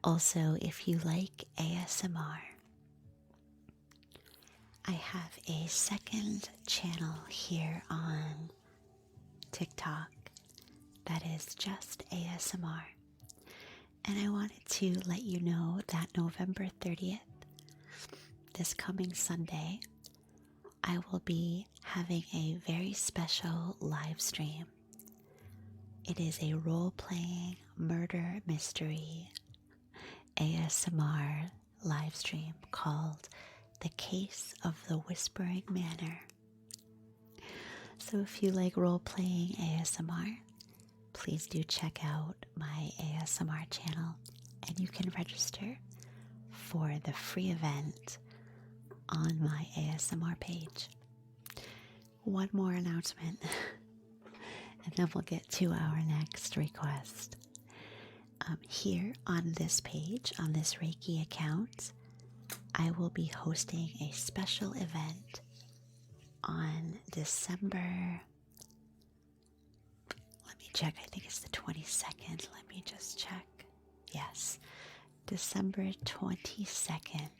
Also, if you like ASMR, I have a second channel here on TikTok that is just ASMR. And I wanted to let you know that November 30th, this coming Sunday, I will be having a very special live stream. It is a role-playing murder mystery ASMR live stream called The Case of the Whispering Manor. So if you like role-playing ASMR, please do check out my ASMR channel, and you can register for the free event on my ASMR page. One more announcement, and then we'll get to our next request. Here on this page, on this Reiki account, I will be hosting a special event on December, let me check, I think it's the 22nd. Let me just check. Yes, December 22nd.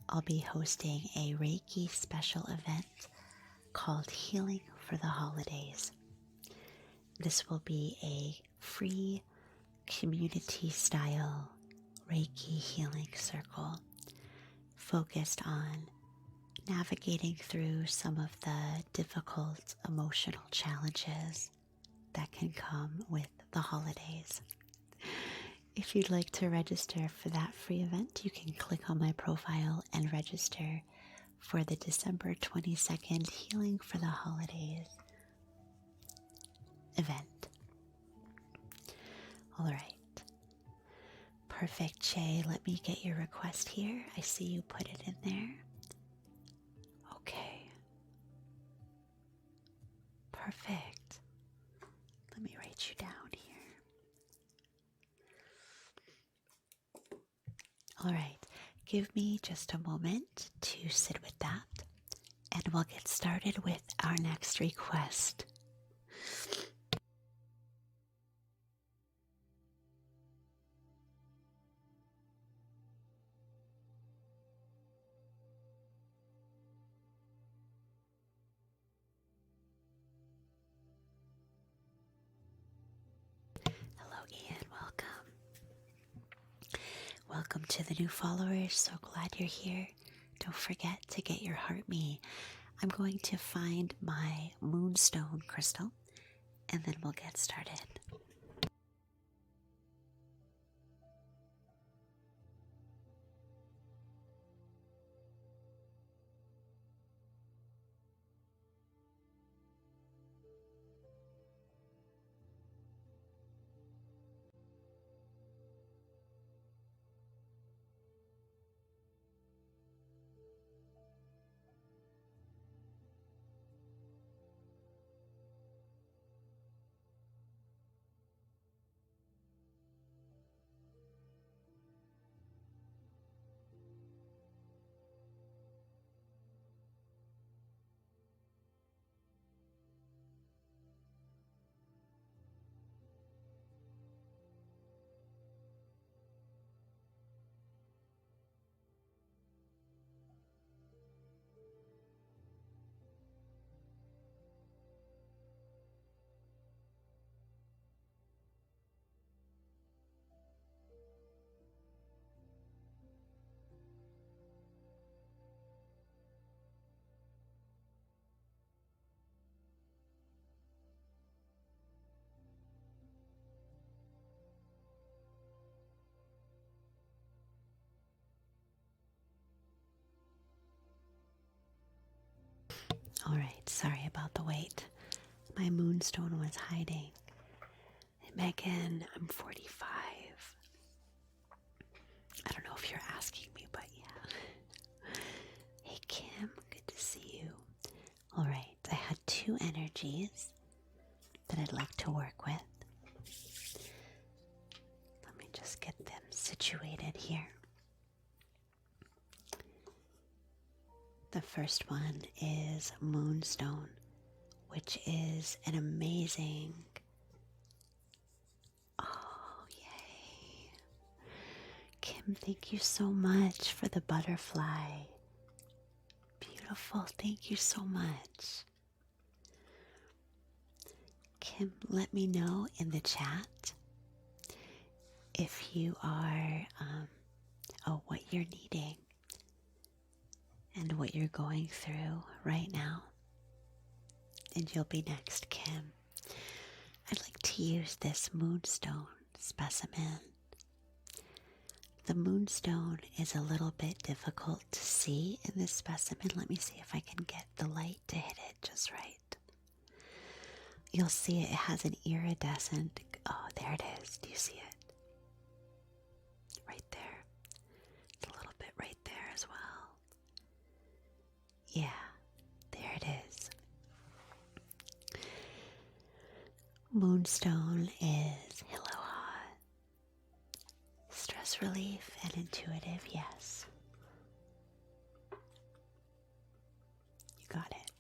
I'll be hosting a Reiki special event called Healing for the Holidays. This will be a free community-style Reiki healing circle focused on navigating through some of the difficult emotional challenges that can come with the holidays. If you'd like to register for that free event, you can click on my profile and register for the December 22nd Healing for the Holidays event. All right. Perfect, Shay. Let me get your request here. I see you put it in there. Okay. Perfect. Let me write you down here. All right. Give me just a moment to sit with that, and we'll get started with our next request. Hello, Ian. Welcome. Welcome to the new followers. So glad you're here. Don't forget to get your heart me. I'm going to find my Moonstone crystal, and then we'll get started. All right, sorry about the wait. My Moonstone was hiding. Megan, I'm 45. I don't know if you're asking me, but yeah. Hey, Kim, good to see you. All right, I had two energies that I'd like to work with. Let me just get them situated here. The first one is Moonstone, which is an amazing... Oh, yay. Kim, thank you so much for the butterfly. Beautiful, thank you so much. Kim, let me know in the chat if you are, what you're needing and what you're going through right now. And you'll be next, Kim. I'd like to use this Moonstone specimen. The Moonstone is a little bit difficult to see in this specimen. Let me see if I can get the light to hit it just right. You'll see it has an iridescent, oh, there it is. Do you see it? Right there. It's a little bit right there as well. Yeah, there it is. Moonstone is aloha, stress relief and intuitive, yes. You got it.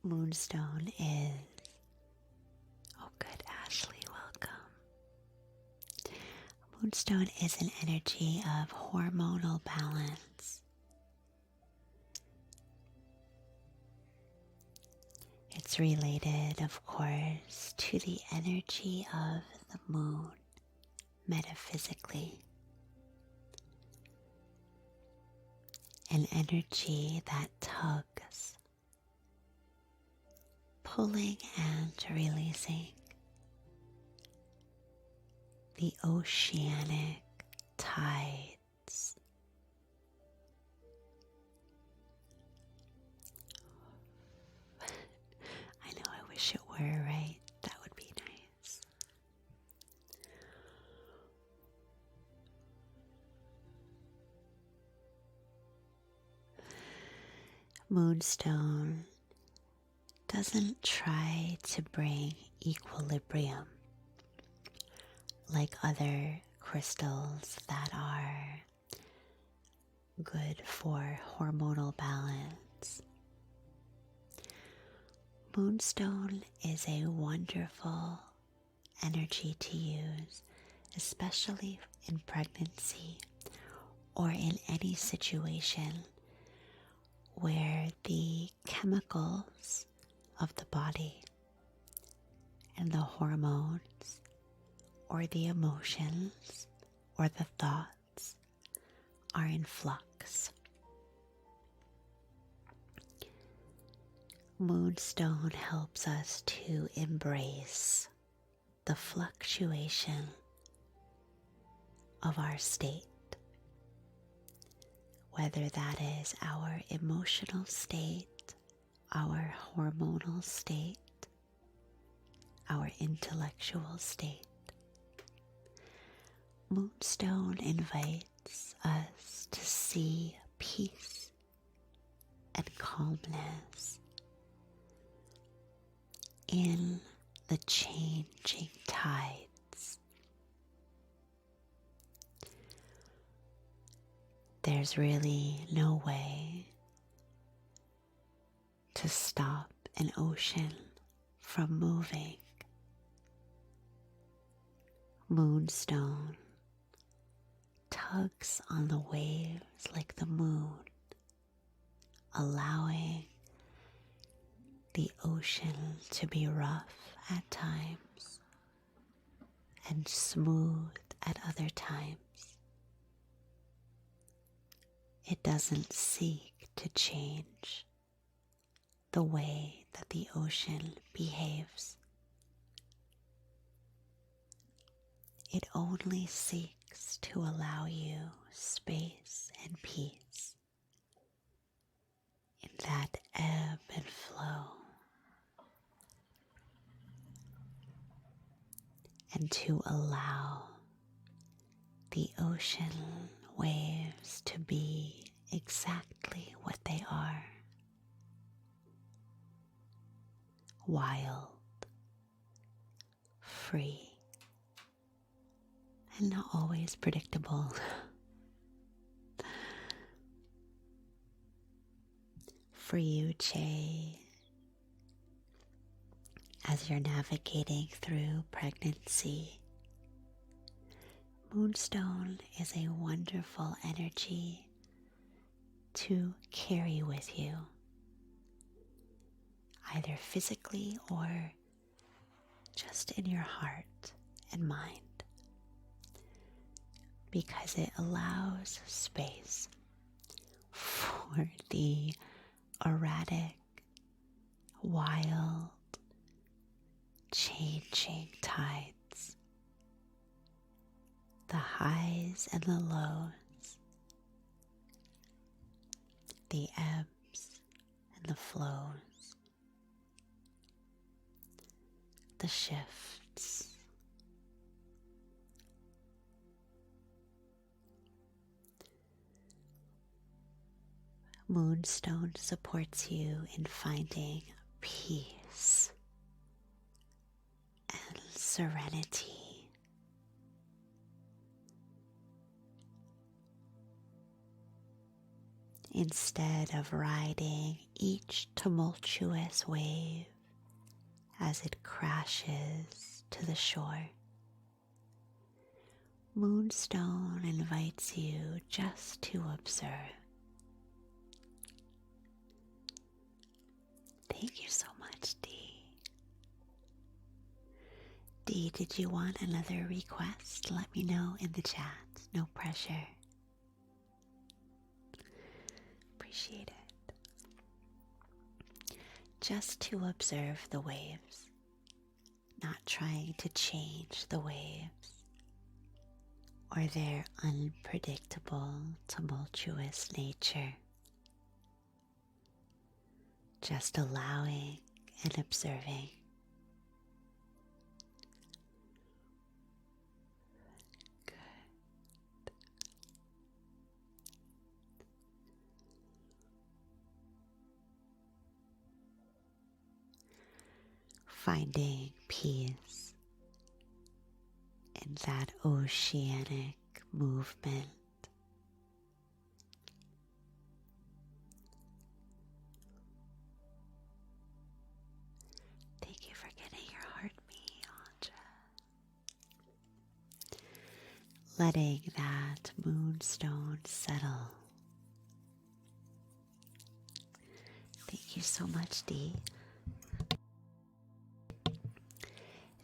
Moonstone is, oh good, Ashley, welcome. Moonstone is an energy of hormonal balance. It's related, of course, to the energy of the moon, metaphysically. An energy that tugs, pulling and releasing. the oceanic tides. I know, I wish it were, right? That would be nice. Moonstone doesn't try to bring equilibrium like other crystals that are good for hormonal balance. Moonstone is a wonderful energy to use, especially in pregnancy or in any situation where the chemicals of the body and the hormones or the emotions or the thoughts are in flux. Moonstone helps us to embrace the fluctuation of our state, whether that is our emotional state, our hormonal state, our intellectual state. Moonstone invites us to see peace and calmness in the changing tides. There's really no way to stop an ocean from moving. Moonstone tugs on the waves like the moon, allowing the ocean to be rough at times and smooth at other times. It doesn't seek to change the way that the ocean behaves. It only seeks to allow you space and peace in that ebb and flow, and to allow the ocean waves to be exactly what they are: wild, free, and not always predictable. For you, Che, as you're navigating through pregnancy, Moonstone is a wonderful energy to carry with you, either physically or just in your heart and mind, because it allows space for the erratic, wild, changing tides, the highs and the lows, the ebbs and the flows, the shifts. Moonstone supports you in finding peace and serenity. Instead of riding each tumultuous wave as it crashes to the shore, Moonstone invites you just to observe. Thank you so much, Dee. Dee, did you want another request? Let me know in the chat. No pressure. Appreciate it. Just to observe the waves, not trying to change the waves, or their unpredictable, tumultuous nature. Just allowing and observing. Good. Finding peace in that oceanic movement. Thank you for getting your heart beat, Andra. Letting that moonstone settle. Thank you so much, Dee.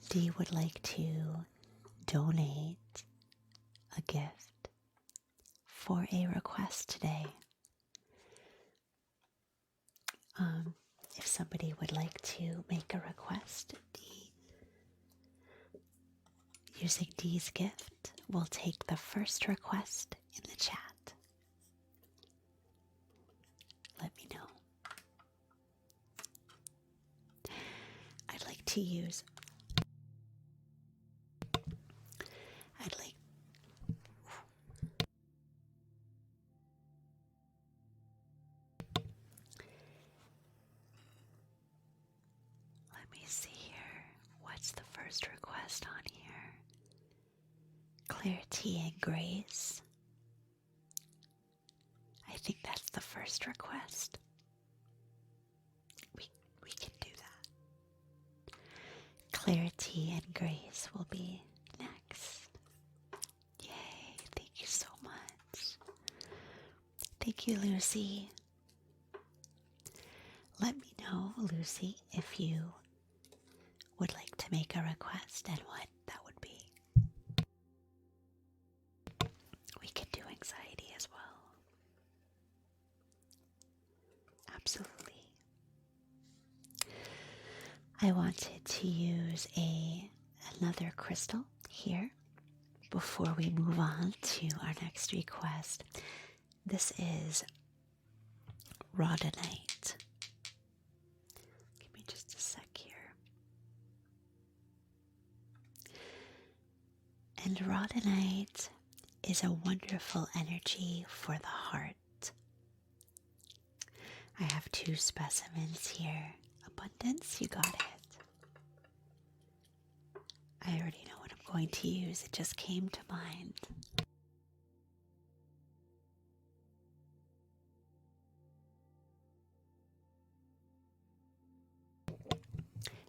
Dee would like to donate a gift for a request today. If somebody would like to make a request, Dee, using Dee's gift, we'll take the first request in the chat. Let me know. I'd like to use Let me see here. What's the first request on here? Clarity and grace. I think that's the first request. We can do that. Clarity and grace will be next. Yay, thank you so much. Thank you, Lucy. Let me know, Lucy, if you would like to make a request and what that would be. We can do anxiety as well. Absolutely. I wanted to use another crystal here before we move on to our next request. This is Rhodonite. Give me just a sec here. And Rhodonite is a wonderful energy for the heart. I have two specimens here. Abundance, you got it. I already know what I'm going to use. It just came to mind.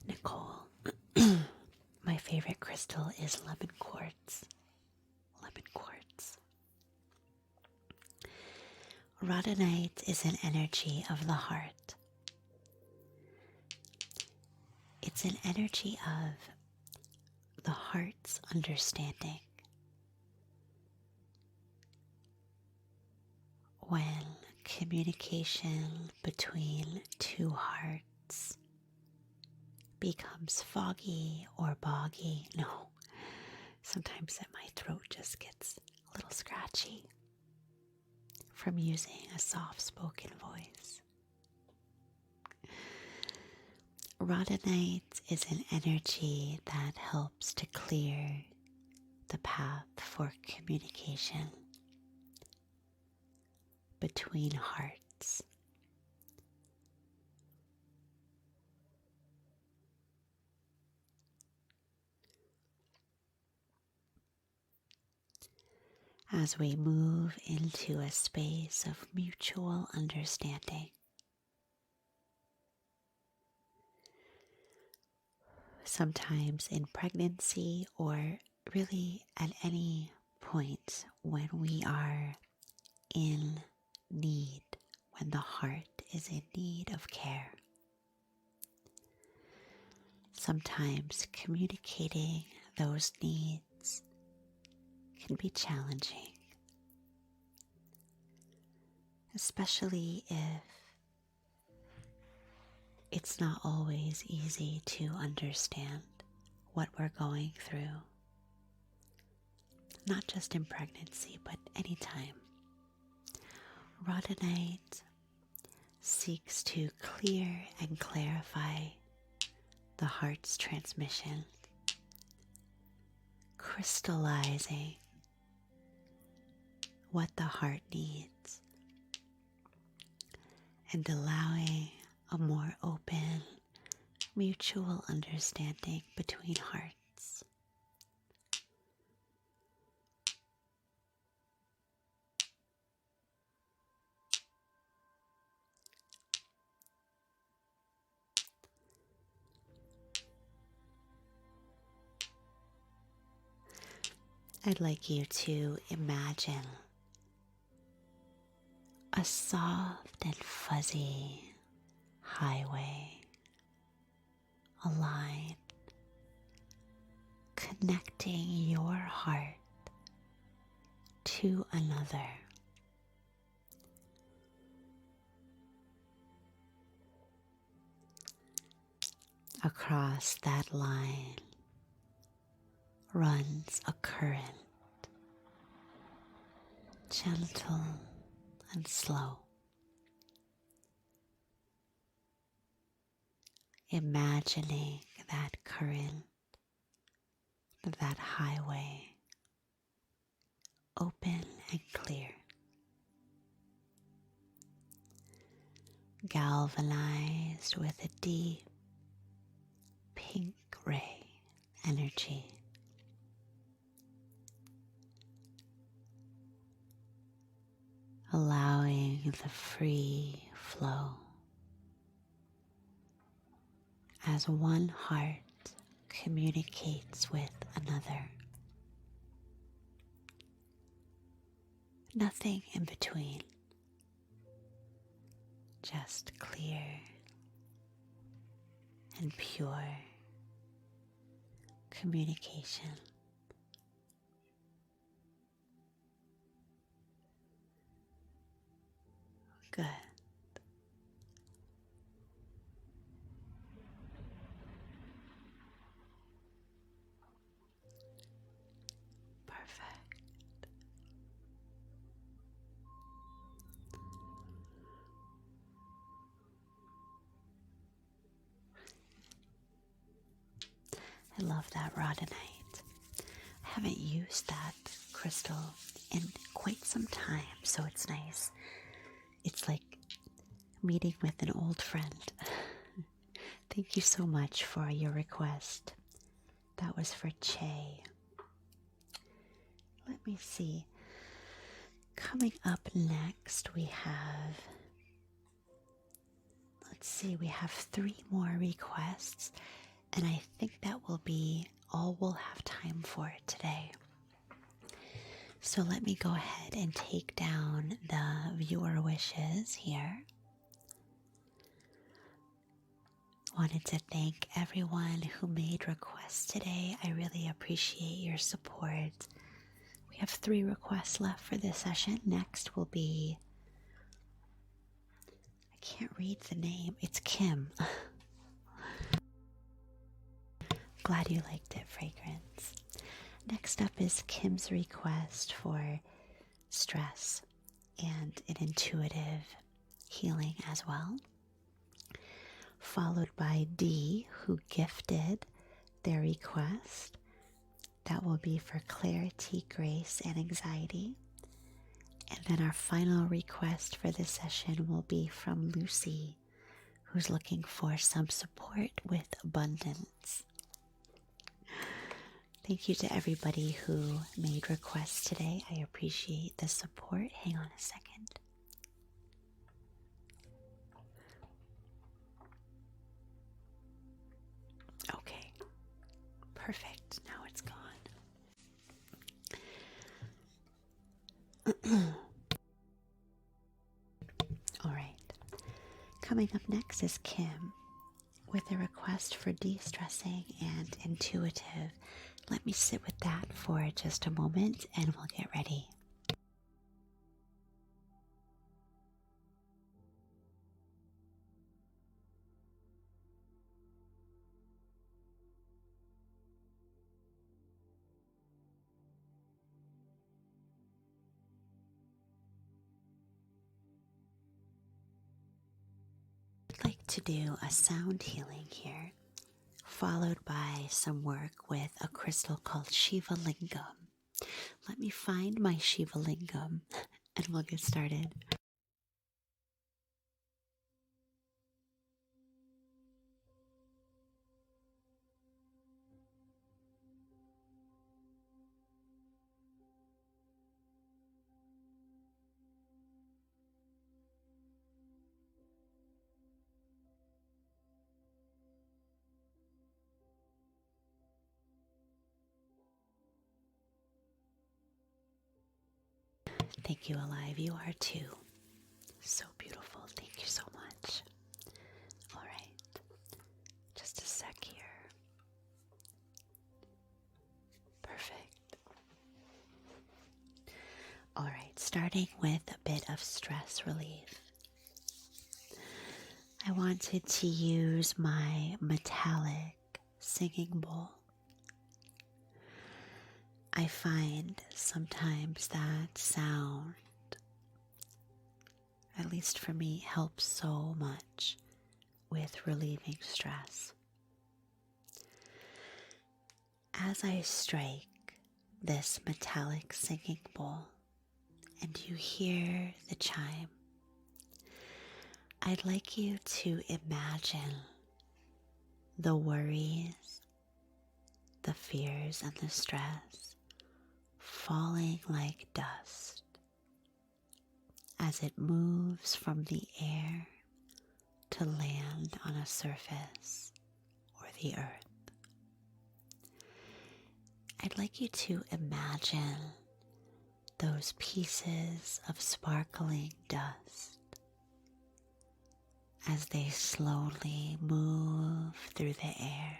Nicole, my favorite crystal is lemon quartz. Lemon quartz. Rhodonite is an energy of the heart. It's an energy of the heart's understanding. When communication between two hearts becomes foggy or boggy, no, sometimes my throat just gets a little scratchy from using a soft-spoken voice. Rhodonite is an energy that helps to clear the path for communication between hearts. As we move into a space of mutual understanding, sometimes in pregnancy or really at any point when we are in need, when the heart is in need of care. Sometimes communicating those needs can be challenging, especially if it's not always easy to understand what we're going through. not just in pregnancy, but anytime. Rhodonite seeks to clear and clarify the heart's transmission, crystallizing what the heart needs and allowing a more open, mutual understanding between hearts. I'd like you to imagine a soft and fuzzy highway, a line connecting your heart to another. Across that line runs a current, gentle and slow. Imagining that current, that highway, open and clear, galvanized with a deep pink ray energy. Allowing the free flow as one heart communicates with another. Nothing in between, just clear and pure communication. Good. Perfect. I love that rhodonite. I haven't used that crystal in quite some time, so it's nice. It's like meeting with an old friend. Thank you so much for your request. That was for Che. Let me see. Coming up next, we have, we have 3 more requests, and I think that will be all we'll have time for today. So let me go ahead and take down the viewer wishes here. Wanted to thank everyone who made requests today. I really appreciate your support. We have 3 requests left for this session. Next will be, I can't read the name, it's Kim. Glad you liked it, Fragrance. Next up is Kim's request for stress and an intuitive healing as well. Followed by D, who gifted their request. That will be for clarity, grace, and anxiety. And then our final request for this session will be from Lucy, who's looking for some support with abundance. Thank you to everybody who made requests today. I appreciate the support. Hang on a second. Okay, perfect. Now it's gone. All right. Coming up next is Kim with a request for de-stressing and intuitive. Let me sit with that for just a moment and we'll get ready. I'd like to do a sound healing here, followed by some work with a crystal called Shiva Lingham. Let me find my Shiva Lingham and we'll get started. Thank you, Alive. You are too. So beautiful. Thank you so much. All right. Just a sec here. Perfect. All right. Starting with a bit of stress relief. I wanted to use my metallic singing bowl. I find sometimes that sound, at least for me, helps so much with relieving stress. As I strike this metallic singing bowl and you hear the chime, I'd like you to imagine the worries, the fears, and the stress falling like dust as it moves from the air to land on a surface or the earth. I'd like you to imagine those pieces of sparkling dust as they slowly move through the air,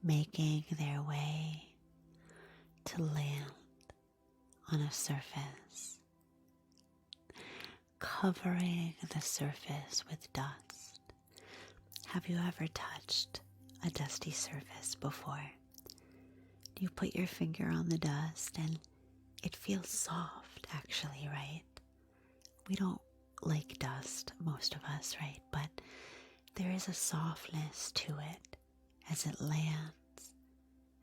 making their way to land on a surface, covering the surface with dust. Have you ever touched a dusty surface before? You put your finger on the dust and it feels soft, actually, right? We don't like dust, most of us, right? But there is a softness to it as it lands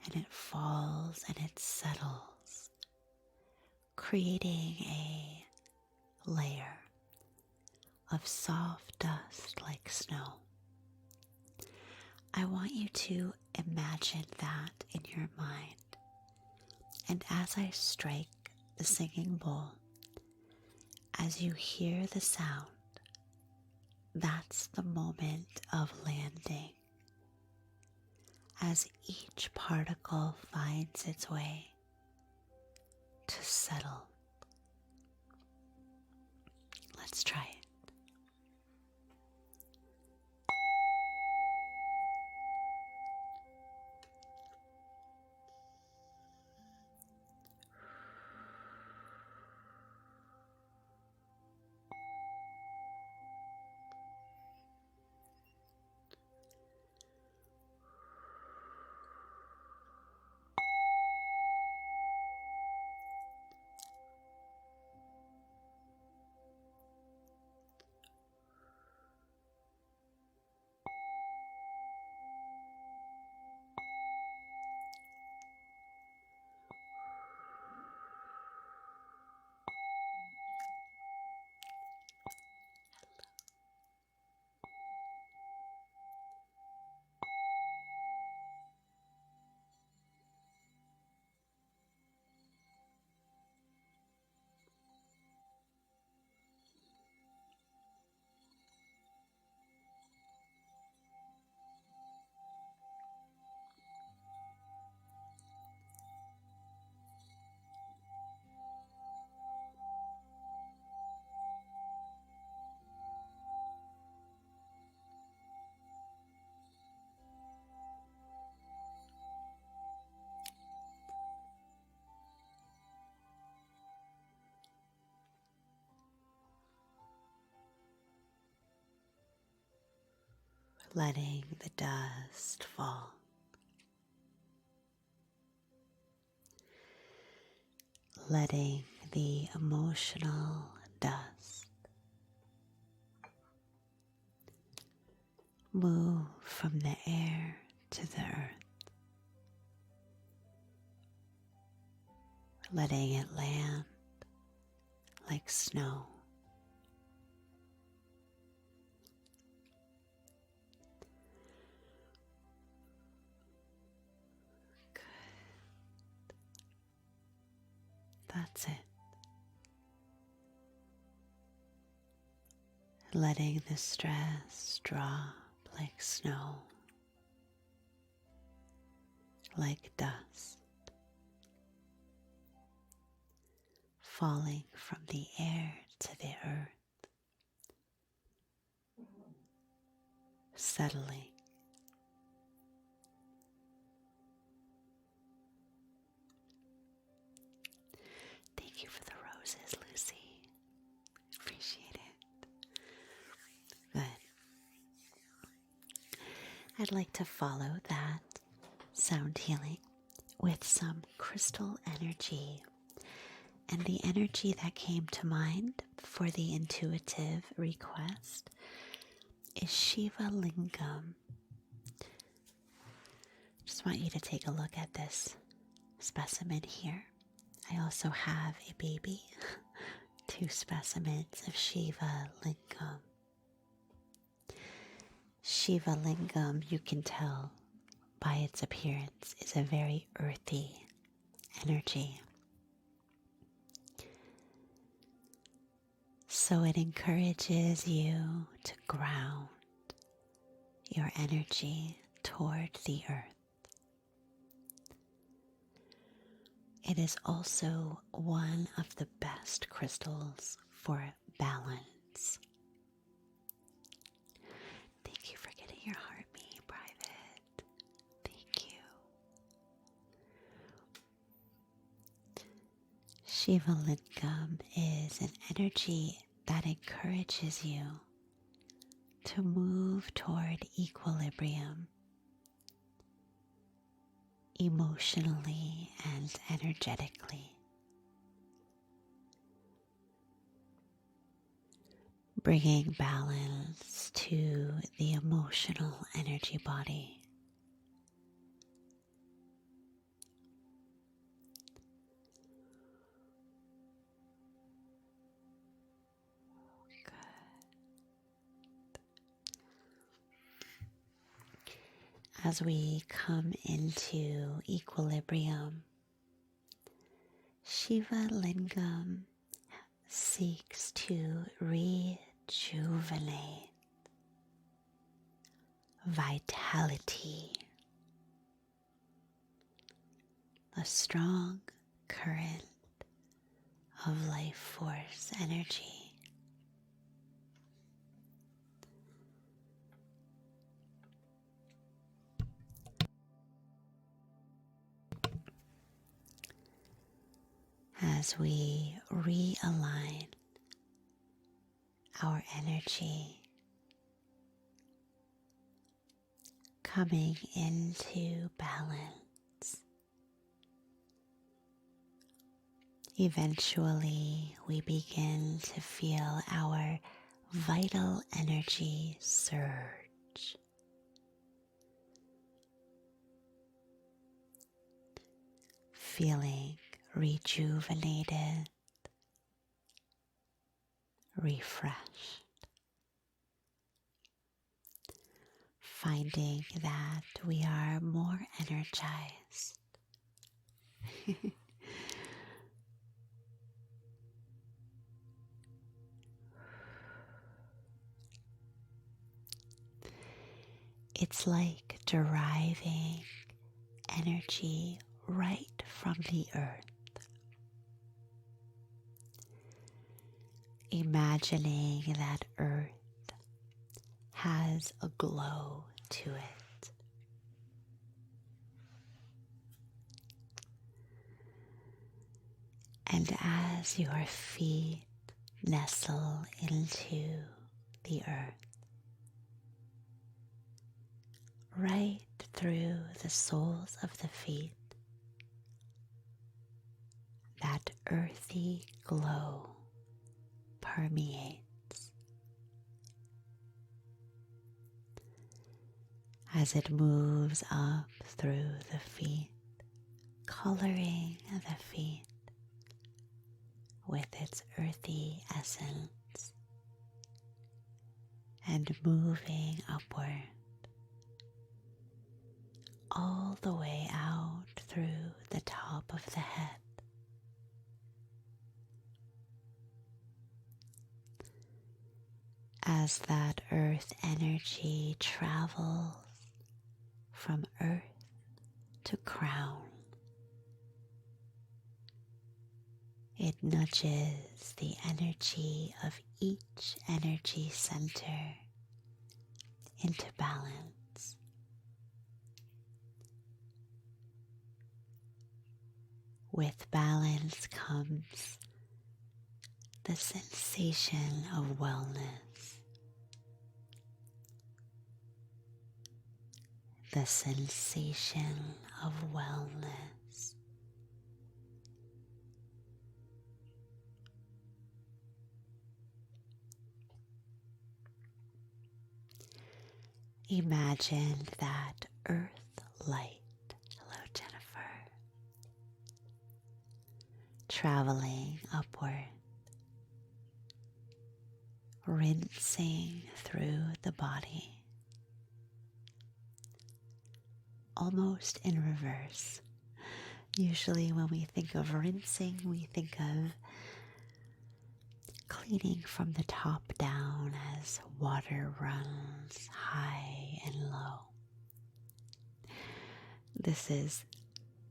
and it falls and it settles, creating a layer of soft dust like snow. I want you to imagine that in your mind. And as I strike the singing bowl, as you hear the sound, that's the moment of landing. As each particle finds its way to settle. Let's try it. Letting the dust fall. Letting the emotional dust move from the air to the earth, letting it land like snow. Good. That's it. Letting the stress drop like snow, like dust, falling from the air to the earth, settling. Thank you for the roses, Lucy. Appreciate it. Good. I'd like to follow that sound healing with some crystal energy. And the energy that came to mind for the intuitive request is Shiva Lingham. Just want you to take a look at this specimen here. I also have a baby, 2 specimens of Shiva Lingham. Shiva Lingham, you can tell by its appearance, is a very earthy energy. So it encourages you to ground your energy toward the earth. It is also one of the best crystals for balance. Thank you for getting your heart me private. Thank you. Shiva Lingham is an energy that encourages you to move toward equilibrium emotionally and energetically, bringing balance to the emotional energy body. As we come into equilibrium, Shiva Lingham seeks to rejuvenate vitality, a strong current of life force energy. As we realign our energy, coming into balance, eventually we begin to feel our vital energy surge. Feeling rejuvenated, refreshed, finding that we are more energized. It's like deriving energy right from the earth. Imagining that earth has a glow to it. And as your feet nestle into the earth, right through the soles of the feet, that earthy glow permeates. as it moves up through the feet, coloring the feet with its earthy essence and moving upward all the way out through the top of the head. As that earth energy travels from earth to crown, it nudges the energy of each energy center into balance. With balance comes the sensation of wellness, the sensation of wellness. Imagine that earth light, hello Jennifer, traveling upward, rinsing through the body, almost in reverse. Usually when we think of rinsing, we think of cleaning from the top down as water runs high and low. This is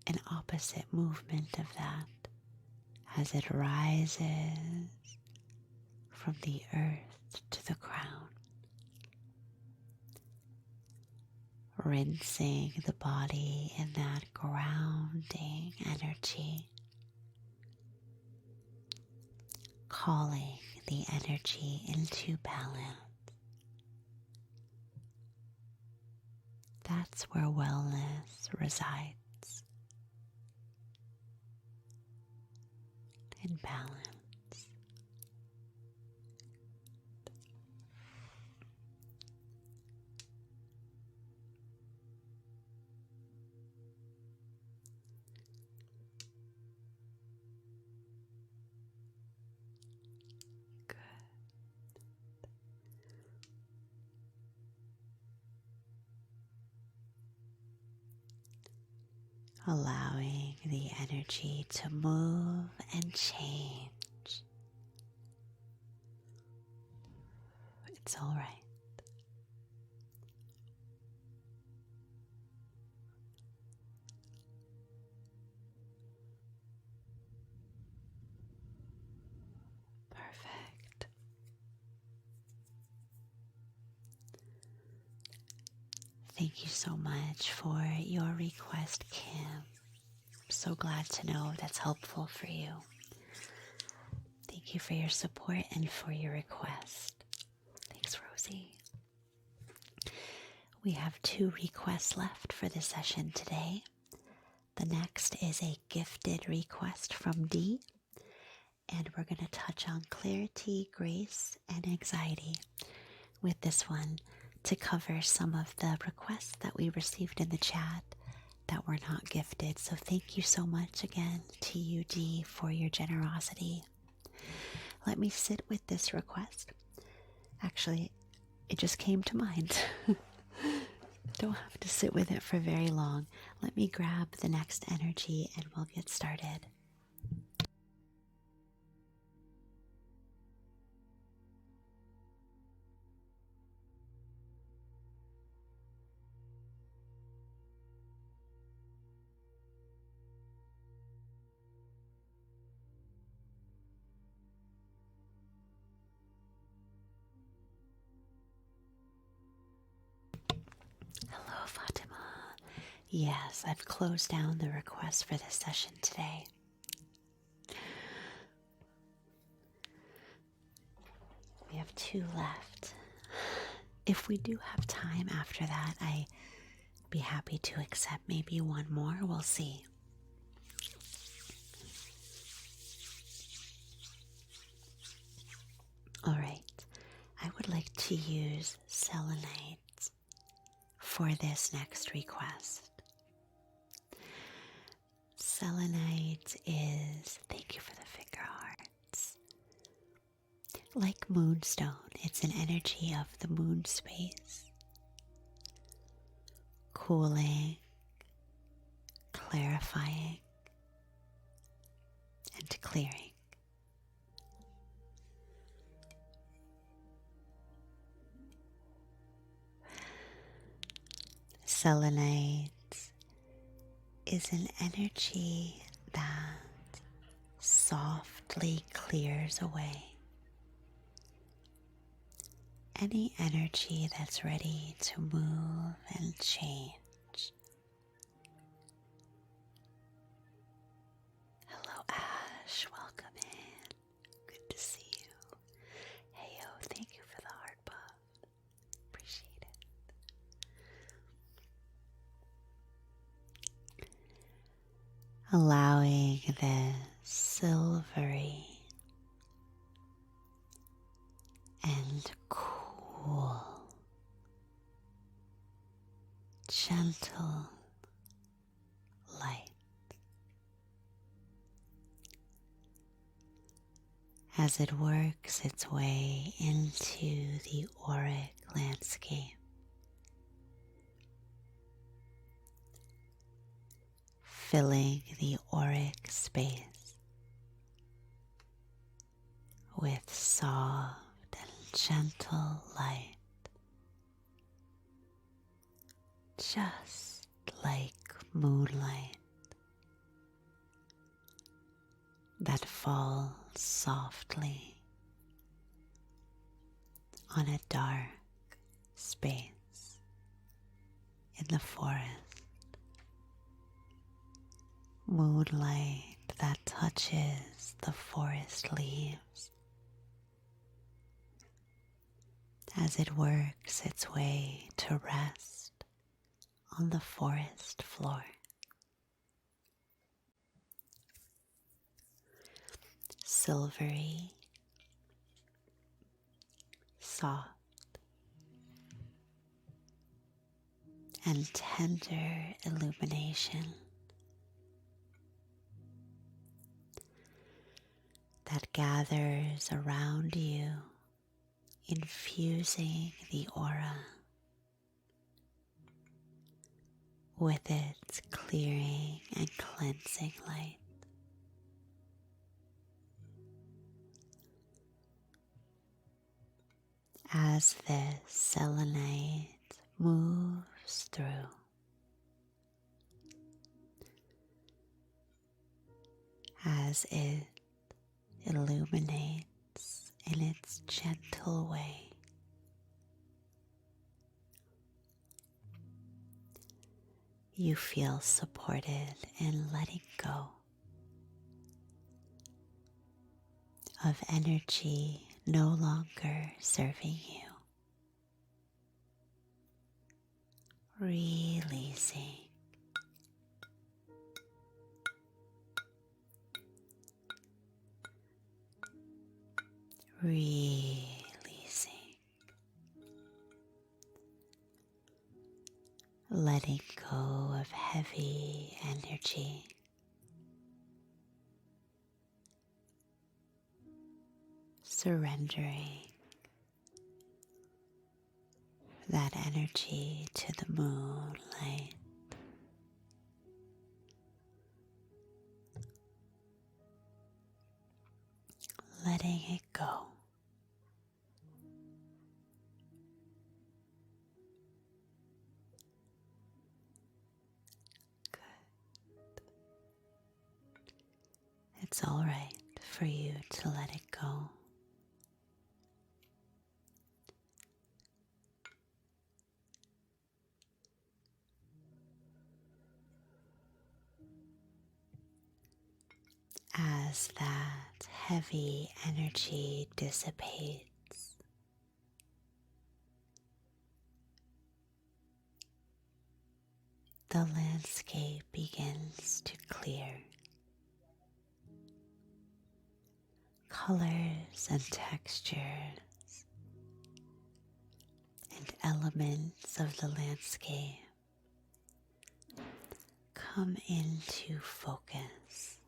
an opposite movement of that as it rises from the earth to the crown, rinsing the body in that grounding energy, calling the energy into balance. That's where wellness resides, in balance. Allowing the energy to move and change. It's all right. Perfect. Thank you so much for your request, Kim. I'm so glad to know that's helpful for you. Thank you for your support and for your request. Thanks, Rosie. We have 2 requests left for the session today. The next is a gifted request from Dee, and we're going to touch on clarity, grace, and anxiety with this one to cover some of the requests that we received in the chat that were not gifted. So thank you so much again to you, Dee, for your generosity. Let me sit with this request. Actually, it just came to mind. Don't have to sit with it for very long. Let me grab the next energy and we'll get started. Hello, Fatima. Yes, I've closed down the request for this session today. We have 2 left. If we do have time after that, I'd be happy to accept maybe 1 more. We'll see. All right. I would like to use Selenite for this next request. Selenite is, thank you for the finger hearts. Like Moonstone, it's an energy of the moon space. Cooling, clarifying, and clearing. Selenite is an energy that softly clears away any energy that's ready to move and change. Hello Ash, welcome in. Good to see you. Hey yo, thank you for the heart buff. Appreciate it. Allowing this silvery and cool, gentle light as it works its way into the auric landscape, filling the auric space with soft and gentle light, just like moonlight that falls softly on a dark space in the forest. Moonlight that touches the forest leaves as it works its way to rest on the forest floor. Silvery, soft, and tender illumination that gathers around you, infusing the aura with its clearing and cleansing light. As this selenite moves through, as it illuminates in its gentle way, you feel supported in letting go of energy no longer serving you. Releasing. Releasing. Letting go of heavy energy. Surrendering that energy to the moonlight. Letting it go. Good. It's all right for you to let it go. As that heavy energy dissipates, the landscape begins to clear. Colors and textures and elements of the landscape come into focus.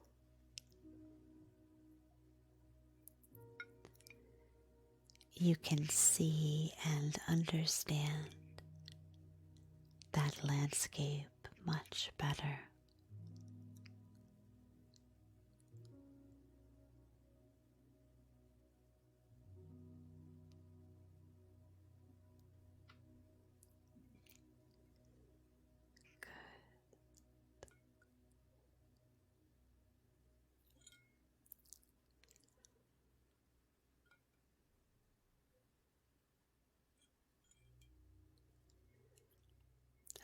You can see and understand that landscape much better.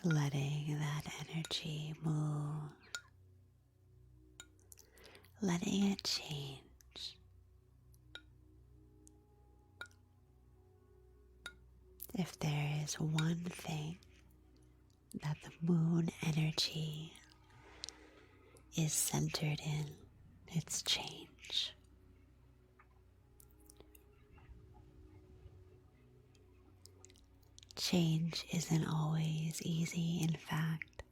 Letting that energy move, letting it change. If there is one thing that the moon energy is centered in, it's change. Change isn't always easy. In fact,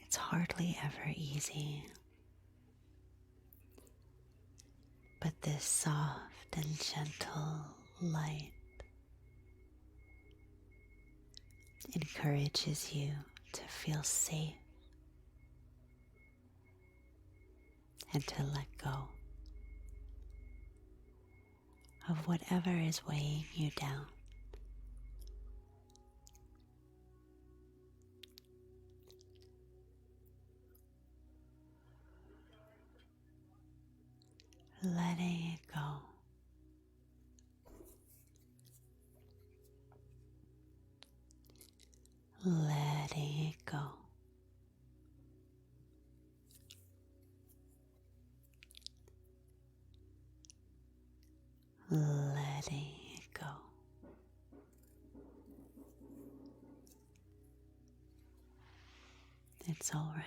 it's hardly ever easy. But this soft and gentle light encourages you to feel safe and to let go of whatever is weighing you down. Letting it go. Letting it go. Letting it go. It's all right.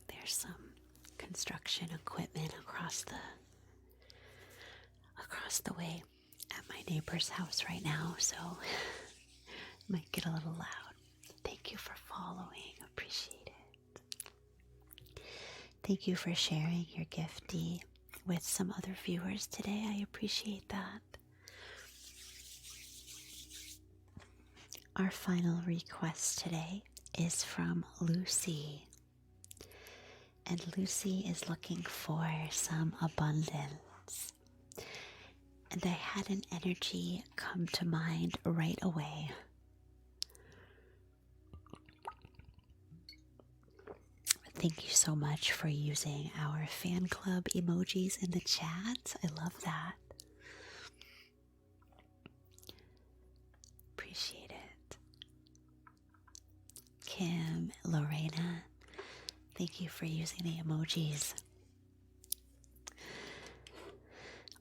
There's some construction equipment across the way at my neighbor's house right now, so it might get a little loud. Thank you for following. Appreciate it. Thank you for sharing your gifty with some other viewers today. I appreciate that. Our final request today is from Lucy. And Lucy is looking for some abundance. And I had an energy come to mind right away. Thank you so much for using our fan club emojis in the chat. I love that. Appreciate it. Kim, Lorena, thank you for using the emojis.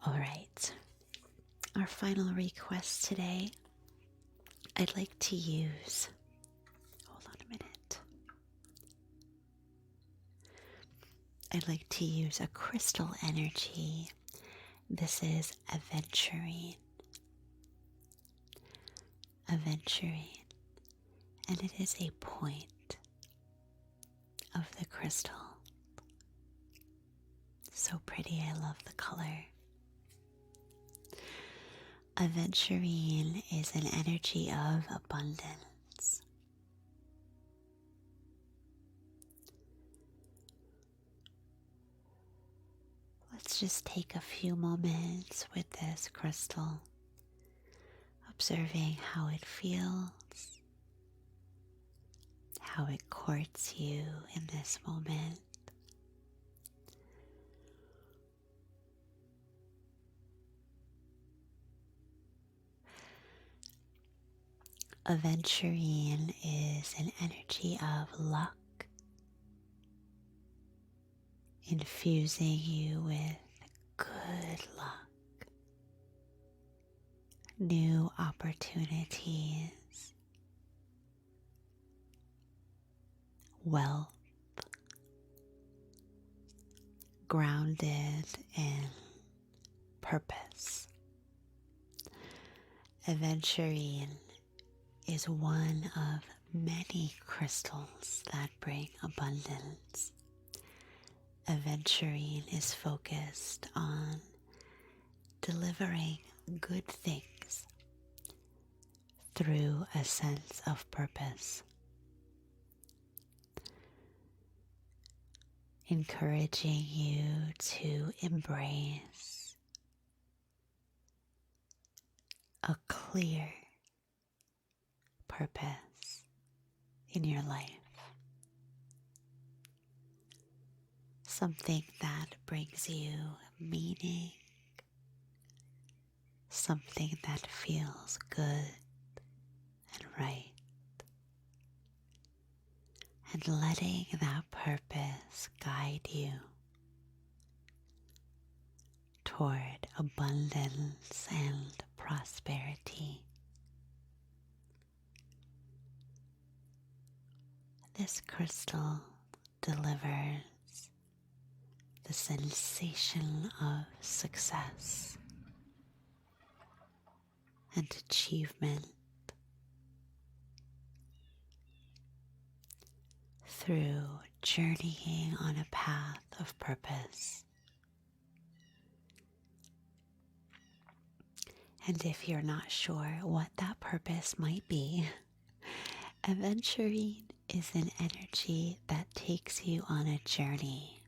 All right. Our final request today, I'd like to use, hold on a minute. I'd like to use a crystal energy. This is Aventurine. Aventurine. And it is a point of the crystal. So pretty, I love the color. Aventurine is an energy of abundance. Let's just take a few moments with this crystal, observing how it feels, how it courts you in this moment. Aventurine is an energy of luck infusing you with good luck, new opportunities, wealth, grounded in purpose. Aventurine is one of many crystals that bring abundance. Aventurine is focused on delivering good things through a sense of purpose, encouraging you to embrace a clear purpose in your life. Something that brings you meaning, something that feels good and right, and letting that purpose guide you toward abundance and prosperity. This crystal delivers the sensation of success and achievement through journeying on a path of purpose. And if you're not sure what that purpose might be, Aventurine is an energy that takes you on a journey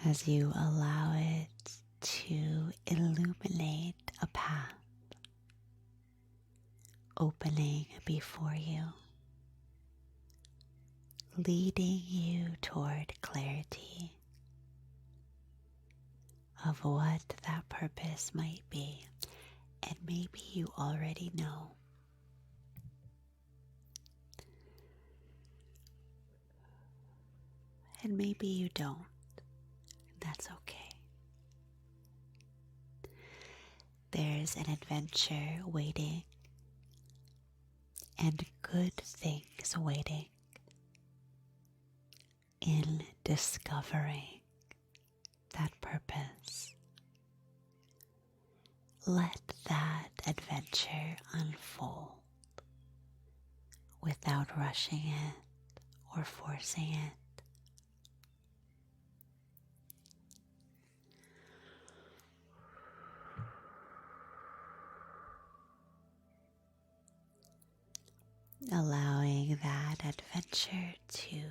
as you allow it to illuminate a path opening before you, leading you toward clarity of what that purpose might be. And maybe you already know. And maybe you don't. That's okay. There's an adventure waiting and good things waiting in discovering that purpose. Let that adventure unfold without rushing it or forcing it. Allowing that adventure to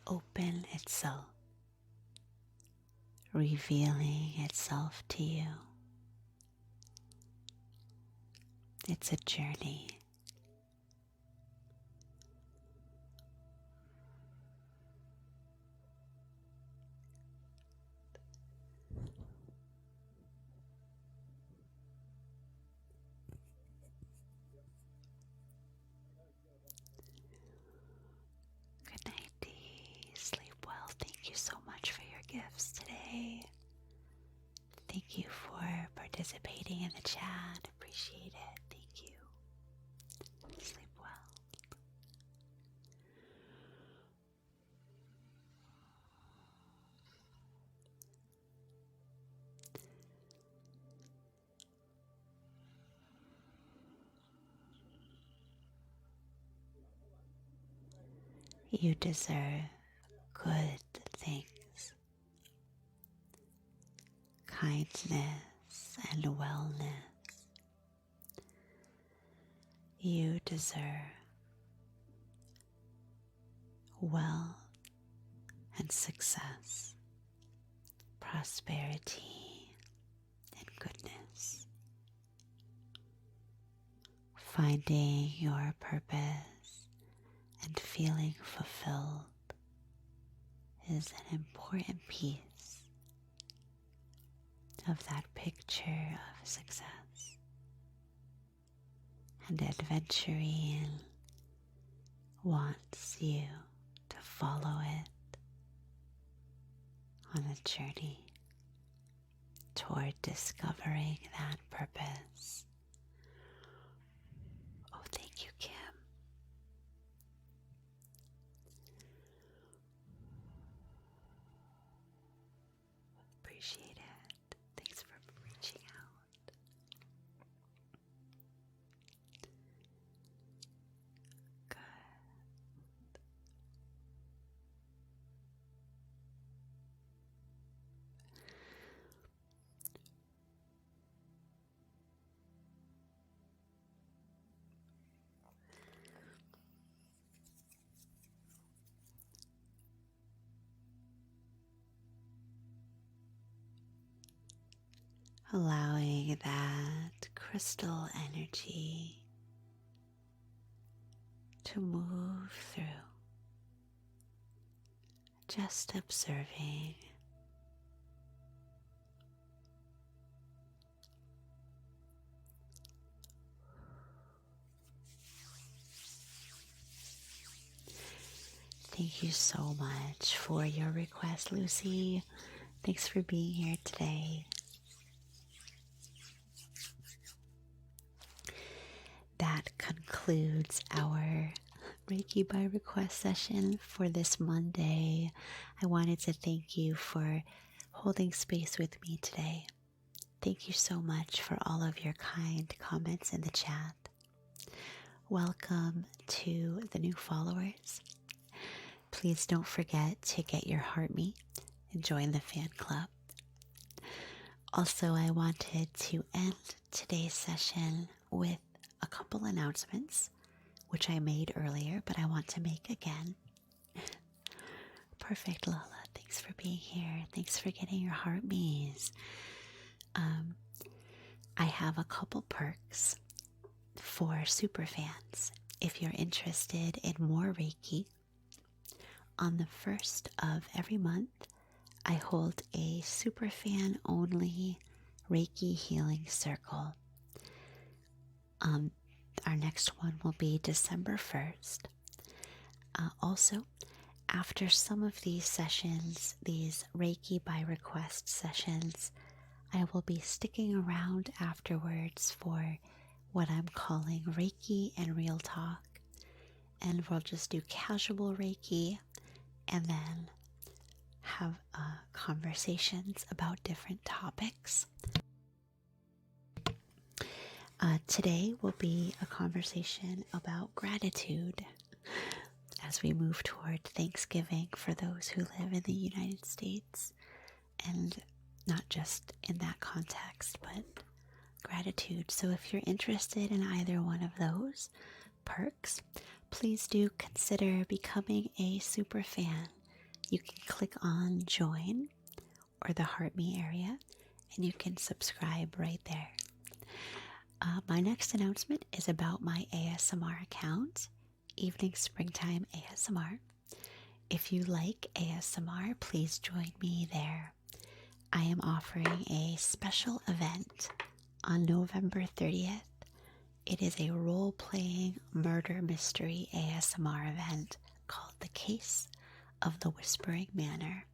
open itself, revealing itself to you. It's a journey. Good night, Dee. Sleep well. Thank you so much for your gifts today. Thank you for participating in the chat. Appreciate it. Thank you. Sleep well. You deserve good things, kindness and wellness. You deserve wealth and success, prosperity and goodness. Finding your purpose and feeling fulfilled is an important piece of that picture of success. And Aventurine wants you to follow it on a journey toward discovering that purpose. Oh, thank you, Kim. Appreciate it. Thanks for reaching out. Good. Allowing that crystal energy to move through, just observing. Thank you so much for your request, Lucy. Thanks for being here today. That concludes our Reiki by request session for this Monday. I wanted to thank you for holding space with me today. Thank you so much for all of your kind comments in the chat. Welcome to the new followers. Please don't forget to get your heart meet and join the fan club. Also, I wanted to end today's session with a couple announcements, which I made earlier, but I want to make again. Perfect, Lola. Thanks for being here. Thanks for getting your heart meets. I have a couple perks for super fans. If you're interested in more Reiki, on the 1st of every month, I hold a super fan only Reiki healing circle. Our next one will be December 1st. Also, after some of these sessions, these Reiki by request sessions, I will be sticking around afterwards for what I'm calling Reiki and Real Talk. And we'll just do casual Reiki and then have conversations about different topics. Today will be a conversation about gratitude as we move toward Thanksgiving for those who live in the United States, and not just in that context, but gratitude. So if you're interested in either one of those perks, please do consider becoming a super fan. You can click on join or the heart me area, and you can subscribe right there. My next announcement is about my ASMR account, Evening Springtime ASMR. If you like ASMR, please join me there. I am offering a special event on November 30th. It is a role-playing murder mystery ASMR event called The Case of the Whispering Manor.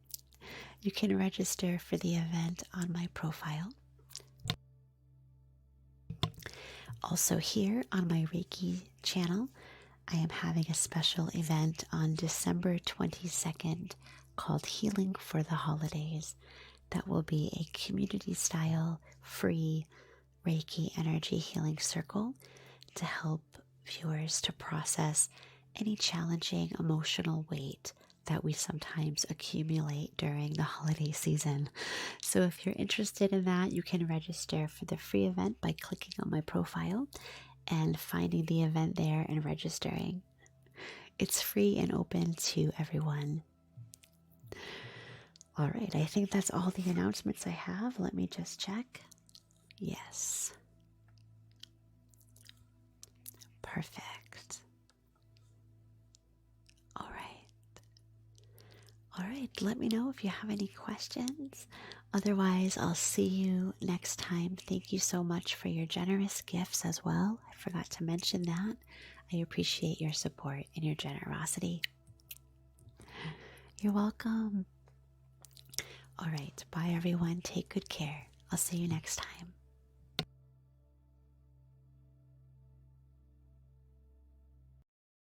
You can register for the event on my profile. Also here on my Reiki channel, I am having a special event on December 22nd called Healing for the Holidays. That will be a community-style, free Reiki energy healing circle to help viewers to process any challenging emotional weight that we sometimes accumulate during the holiday season. So if you're interested in that, you can register for the free event by clicking on my profile and finding the event there and registering. It's free and open to everyone. All right, I think that's all the announcements I have. Let me just check. Yes. Perfect. All right, let me know if you have any questions. Otherwise, I'll see you next time. Thank you so much for your generous gifts as well. I forgot to mention that. I appreciate your support and your generosity. You're welcome. All right, bye everyone. Take good care. I'll see you next time.